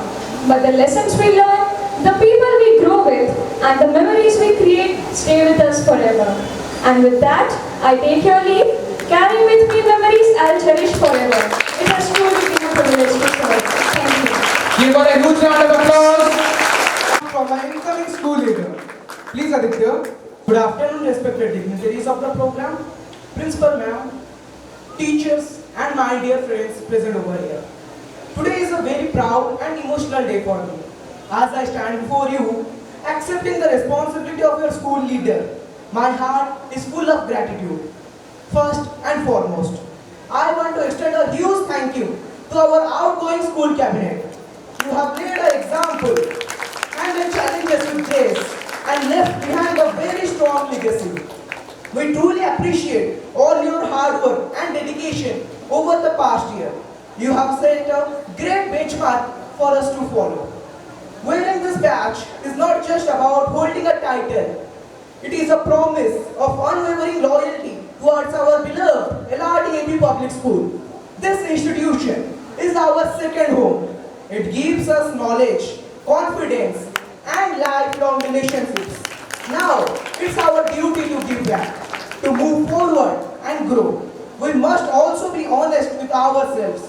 but the lessons we learn, the people we grow with, and the memories we create stay with us forever. And with that, I take your leave, carrying with me memories I'll cherish forever. It has truly been a privilege to serve. Thank you. Give her a huge round of applause for my incoming school leader. Please, Aditya. Good afternoon, respected dignitaries of the program, principal ma'am, teachers, and my dear friends present over here. Today is a very proud and emotional day for me, as I stand before you, accepting the responsibility of your school leader. My heart is full of gratitude. First and foremost, I want to extend a huge thank you to our outgoing school cabinet. You have laid an example, handled challenges with grace, and left behind a very strong legacy. We truly appreciate all your hard work and dedication over the past year. You have set a great benchmark for us to follow. Wearing this badge is not just about holding a title. It is a promise of unwavering loyalty towards our beloved LRDAV Public School. This institution is our second home. It gives us knowledge, confidence, and lifelong relationships. Now, it's our duty to give back, to move forward and grow. We must also be honest with ourselves.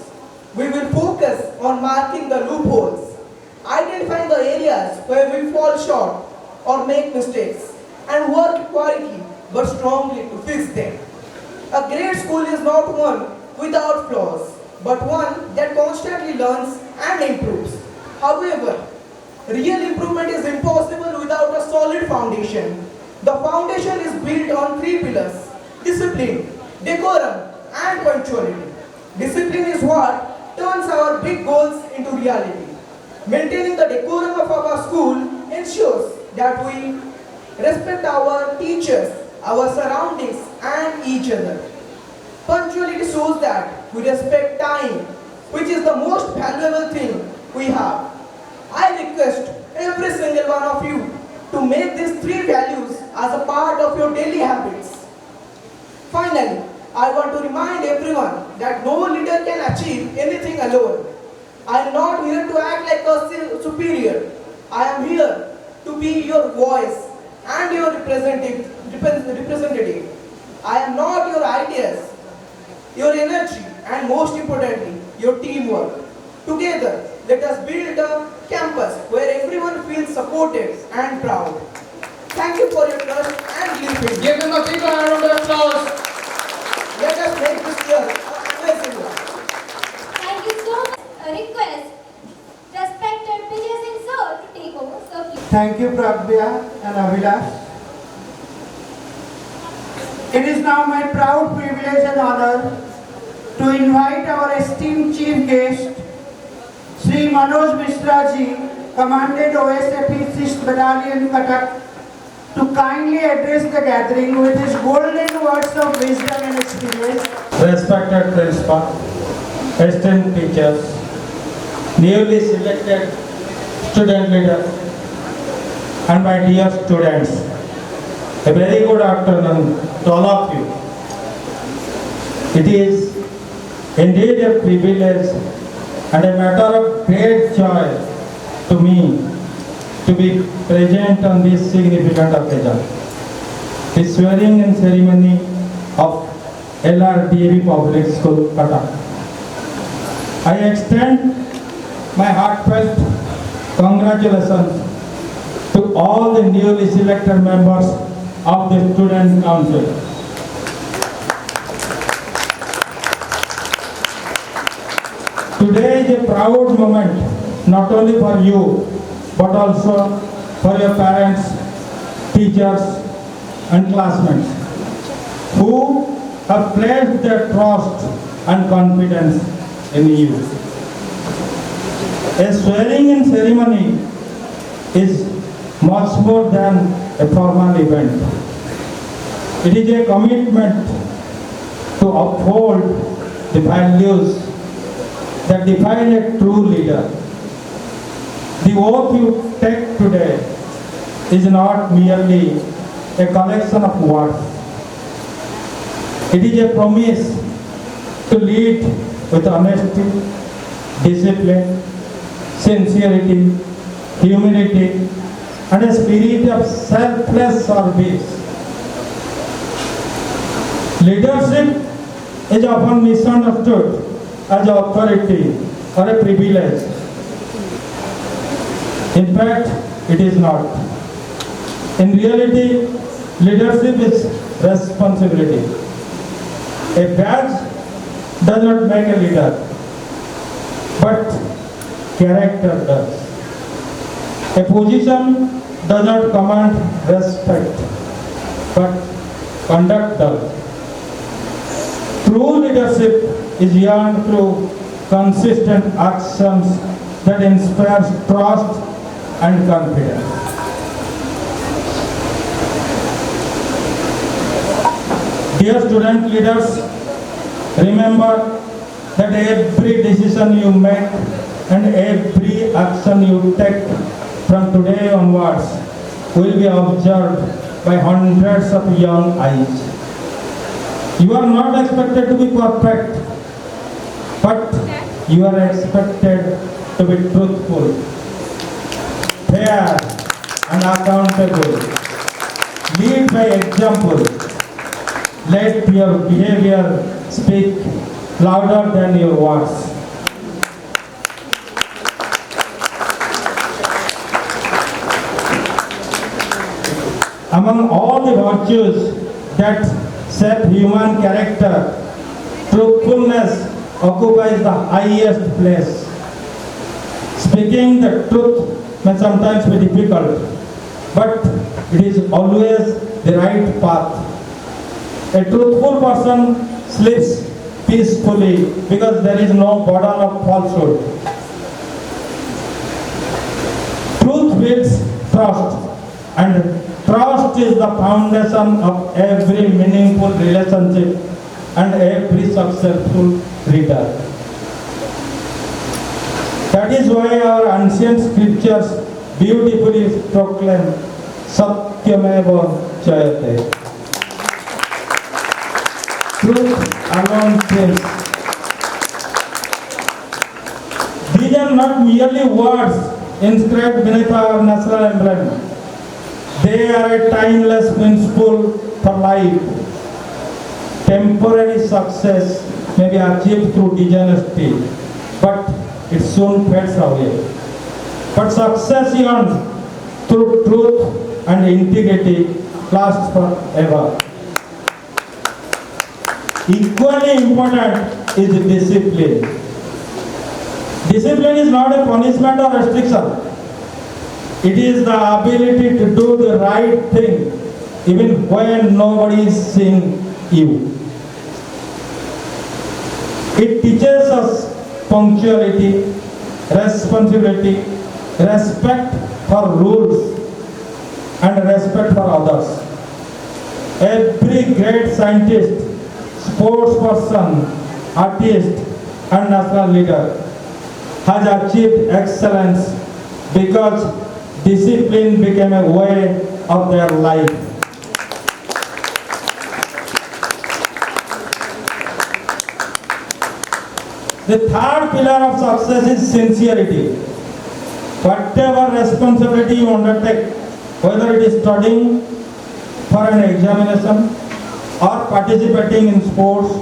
We will focus on marking the loopholes, identifying the areas where we fall short or make mistakes, and work quietly but strongly to fix them. A great school is not one without flaws, but one that constantly learns and improves. However, real improvement is impossible without a solid foundation. The foundation is built on three pillars: discipline, decorum, and punctuality. Discipline is what turns our big goals into reality. Maintaining the decorum of our school ensures that we respect our teachers, our surroundings, and each other. Punctuality shows that we respect time, which is the most valuable thing we have. I request every single one of you to make these three values as a part of your daily habits. Finally, I want to remind everyone that no leader can achieve anything alone. I am not here to act like a superior. I am here to be your voice and your representative. I am not your ideas, your energy, and most importantly, your teamwork. Together, let us build a campus where everyone feels supported and proud. Thank you for your trust and belief in me. Give them a big round of applause. Let us make this year an amazing one. Thank you so much. A request, respected Vijay Singh sir, to take over. Sir, please. Thank you, Pragya and Avilash. It is now my proud privilege and honor to invite our esteemed chief guest, Sri Manoj Mishra ji, Commandant OSAP 6th Battalion, Cuttack, to kindly address the gathering with his golden words of wisdom and experience. Respected principal, esteemed teachers, newly selected student leaders, and my dear students, a very good afternoon to all of you. It is indeed a privilege and a matter of great joy to me to be present on this significant occasion, the swearing-in ceremony of LRDAV Public School, Cuttack. I extend my heartfelt congratulations to all the newly selected members of the Student Council. Today is a proud moment not only for you but also for your parents, teachers and classmates who have placed their trust and confidence in you. A swearing-in ceremony is much more than a formal event. It is a commitment to uphold the values that define a true leader. The oath you take today is not merely a collection of words. It is a promise to lead with honesty, discipline, sincerity, humility, and a spirit of selfless service. Leadership is often misunderstood as authority or a privilege. In fact, it is not. In reality, leadership is responsibility. A badge does not make a leader, but character does. A position does not command respect, but conduct does. True leadership is earned through consistent actions that inspires trust and confidence. Dear student leaders, remember that every decision you make and every action you take from today onwards will be observed by hundreds of young eyes. You are not expected to be perfect, but you are expected to be truthful, fair and accountable. Lead by example. Let your behavior speak louder than your words. Among all the virtues that shape human character, truthfulness occupies the highest place. Speaking the truth may sometimes be difficult, but it is always the right path. A truthful person sleeps peacefully because there is no burden of falsehood. Truth builds trust, and trust is the foundation of every meaningful relationship and every successful leader. That is why our ancient scriptures beautifully proclaim, सत्यमेव जयते. Truth alone saves. These are not merely words inscribed beneath our national emblem. They are a timeless principle for life. Temporary success may be achieved through dishonesty, but it soon fades away. But success earned through truth and integrity lasts forever. Equally important is discipline. Discipline is not a punishment or restriction. It is the ability to do the right thing even when nobody is seeing you. It teaches us punctuality, responsibility, respect for rules, and respect for others. Every great scientist, sports person, artist, and national leader has achieved excellence because discipline became a way of their life. The third pillar of success is sincerity. Whatever responsibility you undertake, whether it is studying for an examination, or participating in sports,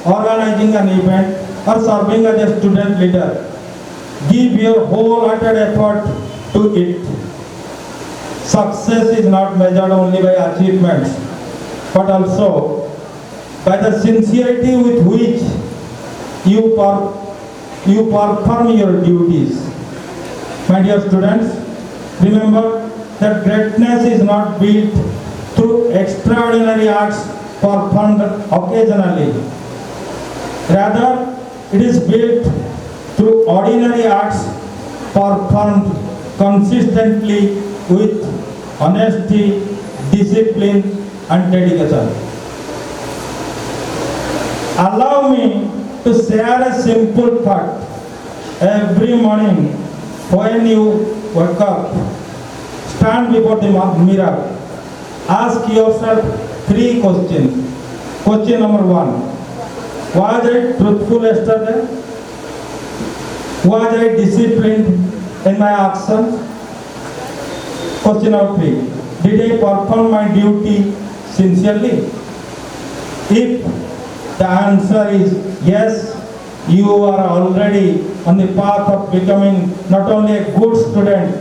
organizing an event, or serving as a student leader, give your wholehearted effort to it. Success is not measured only by achievements, but also by the sincerity with which you perform your duties. My dear students, remember that greatness is not built through extraordinary acts performed occasionally. Rather, it is built through ordinary acts performed consistently with honesty, discipline, and dedication. Allow me to share a simple fact. Every morning when you wake up, stand before the mirror, ask yourself 3 questions. Question number 1, was I truthful yesterday? Was I disciplined in my actions? Question number 3, did I perform my duty sincerely? If the answer is yes, you are already on the path of becoming not only a good student,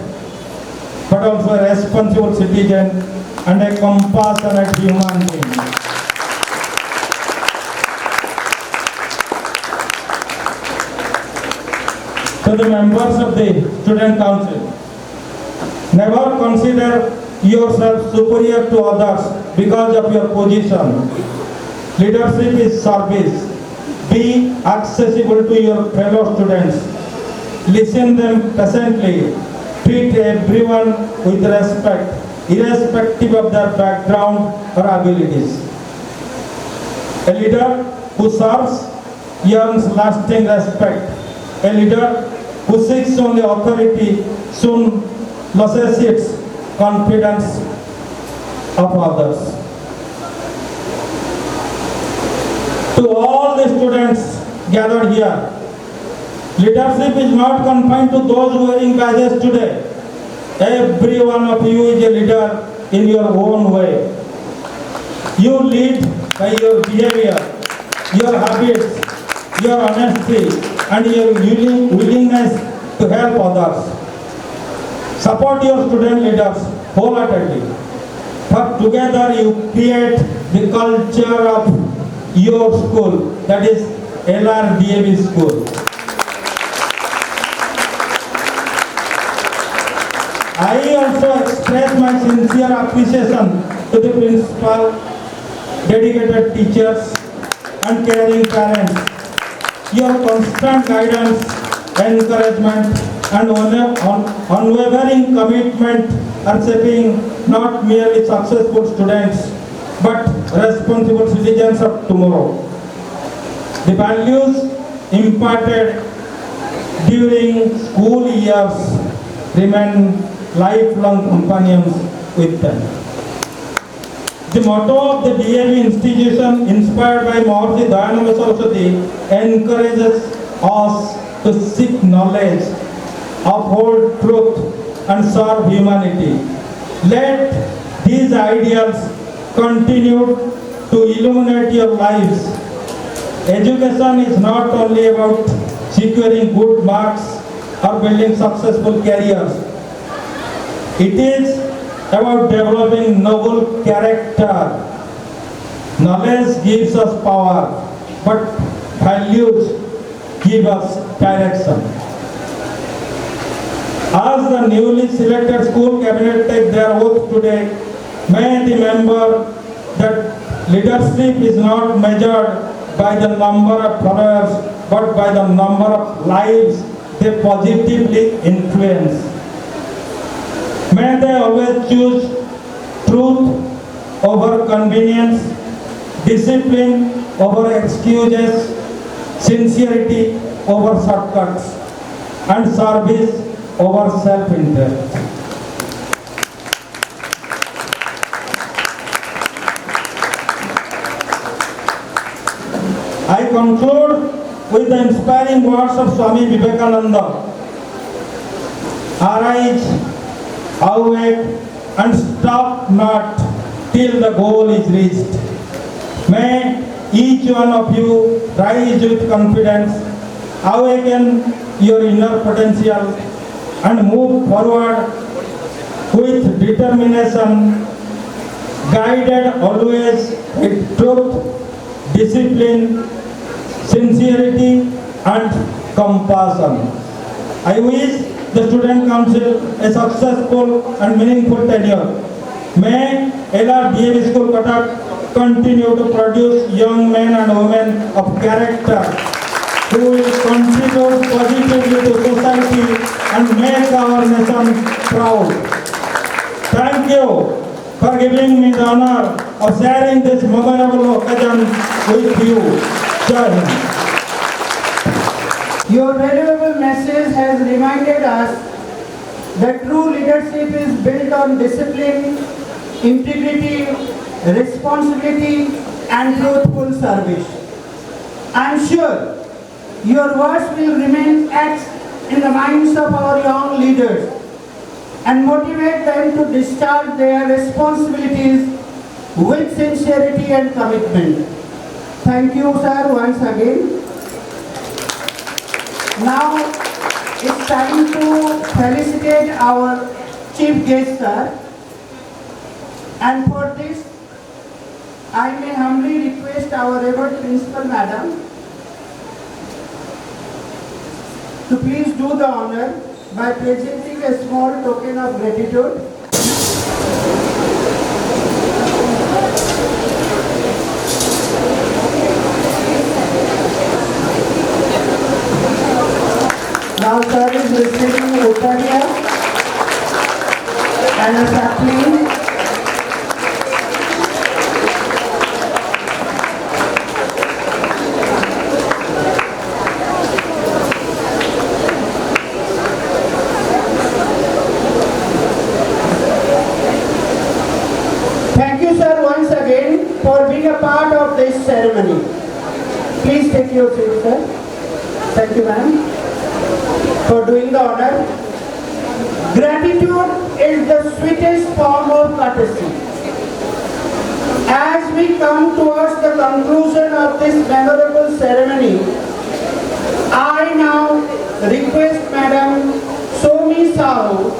but also a responsible citizen and a compassionate human being. To the members of the Student Council, never consider yourself superior to others because of your position. Leadership is service. Be accessible to your fellow students. Listen them patiently. Treat everyone with respect, irrespective of their background or abilities. A leader who serves earns lasting respect. A leader who seeks only authority soon loses its confidence of others. To all the students gathered here, leadership is not confined to those wearing badges today. Every one of you is a leader in your own way. You lead by your behavior, your habits, your honesty, and your willingness to help others. Support your student leaders wholeheartedly. For together you create the culture of your school, that is LRDAV school. I also express my sincere appreciation to the principal, dedicated teachers, and caring parents. Your constant guidance, encouragement, and unwavering commitment are shaping not merely successful students, but responsible citizens of tomorrow. The values imparted during school years remain lifelong companions with them. The motto of the DAV institution, inspired by Maharishi Dayananda Saraswati, encourages us to seek knowledge, uphold truth, and serve humanity. Let these ideals continue to illuminate your lives. Education is not only about securing good marks or building successful careers. It is about developing noble character. Knowledge gives us power, but values give us direction. As the newly selected school cabinet take their oath today, may they remember that leadership is not measured by the number of followers, but by the number of lives they positively influence. May they always choose truth over convenience, discipline over excuses, sincerity over shortcuts, and service over self-interest. I conclude with the inspiring words of Swami Vivekananda. Arise, awake, and stop not till the goal is reached. May each one of you rise with confidence, awaken your inner potential, and move forward with determination, guided always with truth, discipline, sincerity, and compassion. I wish the Student Council a successful and meaningful tenure. May LRDAV School Cuttack continue to produce young men and women of character who will contribute positively to society and make our nation proud. Thank you for giving me the honor of sharing this memorable occasion with you. Jai Hind. Your valuable message has reminded us that true leadership is built on discipline, integrity, responsibility, and truthful service. I am sure your words will remain etched in the minds of our young leaders and motivate them to discharge their responsibilities with sincerity and commitment. Thank you, sir, once again. Now it's time to felicitate our chief guest, sir. And for this, I may humbly request our revered principal madam to please do the honor by presenting a small token of gratitude. Now sir is receiving a Uttariya and a sapling. Thank you sir once again for being a part of this ceremony. Please take your seat, sir. Thank you, ma'am, for doing the honor. Gratitude is the sweetest form of courtesy. As we come towards the conclusion of this memorable ceremony, I now request Madam Somi Sahu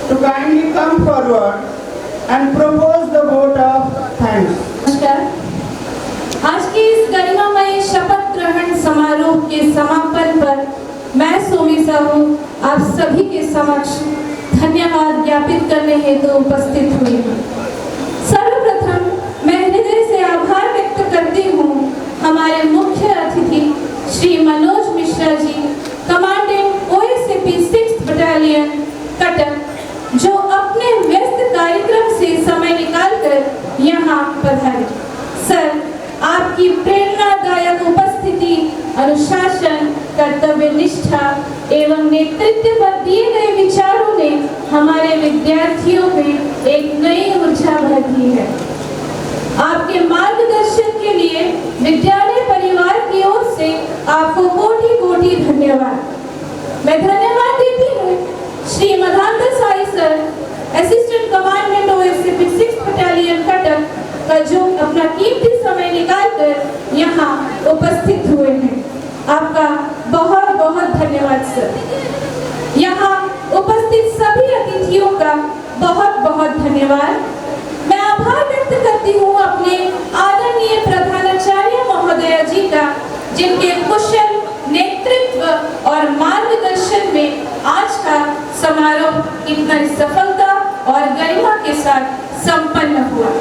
to kindly come forward and propose the vote of thanks. नमस्कार। आज के इस गरिमामय शपथ ग्रहण समारोह के समापन पर मैं सोमी साहू आप सभी के समक्ष धन्यवाद ज्ञापित करने हेतु उपस्थित हुई हूँ। सर्वप्रथम मैं हृदय से आभार व्यक्त करती हूँ हमारे मुख्य अतिथि Shri Manoj Mishra ji, commandant OSCP 6th battalion Cuttack, जो अपने व्यस्त कार्यक्रम से समय निकालकर यहाँ पधारे। सर, आपकी प्रेरणादायक उपस्थिति, अनुशासन, कर्तव्य निष्ठा एवं नेतृत्व पर दिए गए विचारों ने हमारे विद्यार्थियों में एक नई ऊर्जा भरती है। आपके मार्गदर्शन के लिए विद्यालय परिवार की ओर से आपको कोटि कोटि धन्यवाद। मैं धन्यवाद देती हूँ Shri Madhantar Sai sir, assistant commandant OSCP 6 battalion Cuttack का, जो अपना कीमती समय निकालकर यहाँ उपस्थित हुए हैं। आपका बहुत बहुत धन्यवाद सर। यहाँ उपस्थित सभी अतिथियों का बहुत बहुत धन्यवाद। मैं आभार व्यक्त करती हूँ अपने आदरणीय प्रधानाचार्य महोदय जी का, जिनके कुशल नेतृत्व और मार्गदर्शन में आज का समारोह इतना सफलता और गरिमा के साथ संपन्न हुआ।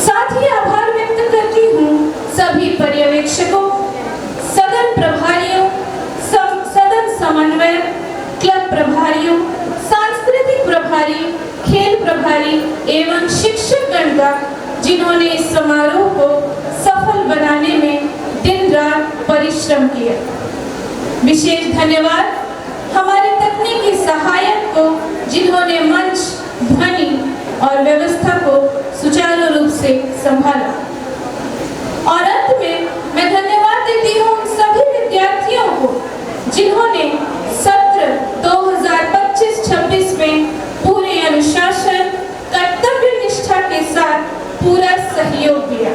साथ ही आभार व्यक्त करती हूँ सभी पर्यवेक्षकों, सदन प्रभारियों, सदन समन्वय, क्लब प्रभारियों, सांस्कृतिक प्रभारी, खेल प्रभारी एवं शिक्षकगण का, जिन्होंने इस समारोह को सफल बनाने में दिन रात परिश्रम किया। विशेष धन्यवाद हमारे तकनीकी सहायक को, जिन्होंने मंच, ध्वनि और व्यवस्था को सुचारू रूप से संभाला। और अंत में मैं धन्यवाद देती हूँ सभी विद्यार्थियों को, जिन्होंने सत्र 2025-26 में पूरे अनुशासन, कर्तव्य निष्ठा के साथ पूरा सहयोग दिया।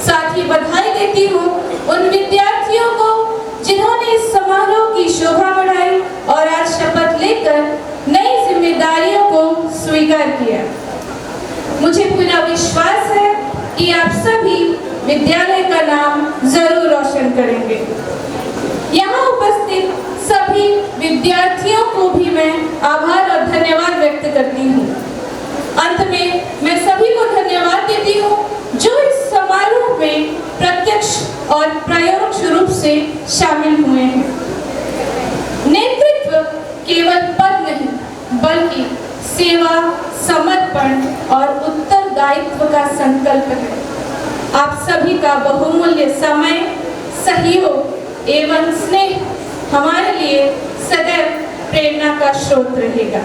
साथ ही बधाई देती हूँ उन विद्यार्थियों को, जिन्होंने इस समारोह की शोभा बढ़ाई और आज शपथ लेकर नई जिम्मेदारियों को स्वीकार किया। मुझे पूरा विश्वास है कि आप सभी विद्यालय का नाम जरूर रोशन करेंगे। यहाँ उपस्थित सभी विद्यार्थियों को भी मैं आभार और धन्यवाद व्यक्त करती हूँ। अंत में मैं सभी को धन्यवाद देती हूँ जो इस समारोह में प्रत्यक्ष और प्रत्यक्ष रूप से शामिल हुए हैं। नेतृत्व केवल पद नहीं, बल्कि सेवा, समर्पण और उत्तरदायित्व का संकल्प है। आप सभी का बहुमूल्य समय, सहयोग एवं स्नेह हमारे लिए सदैव प्रेरणा का स्रोत रहेगा।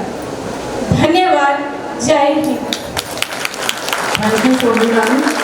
धन्यवाद। जय हिंद। Thank you, Sonia.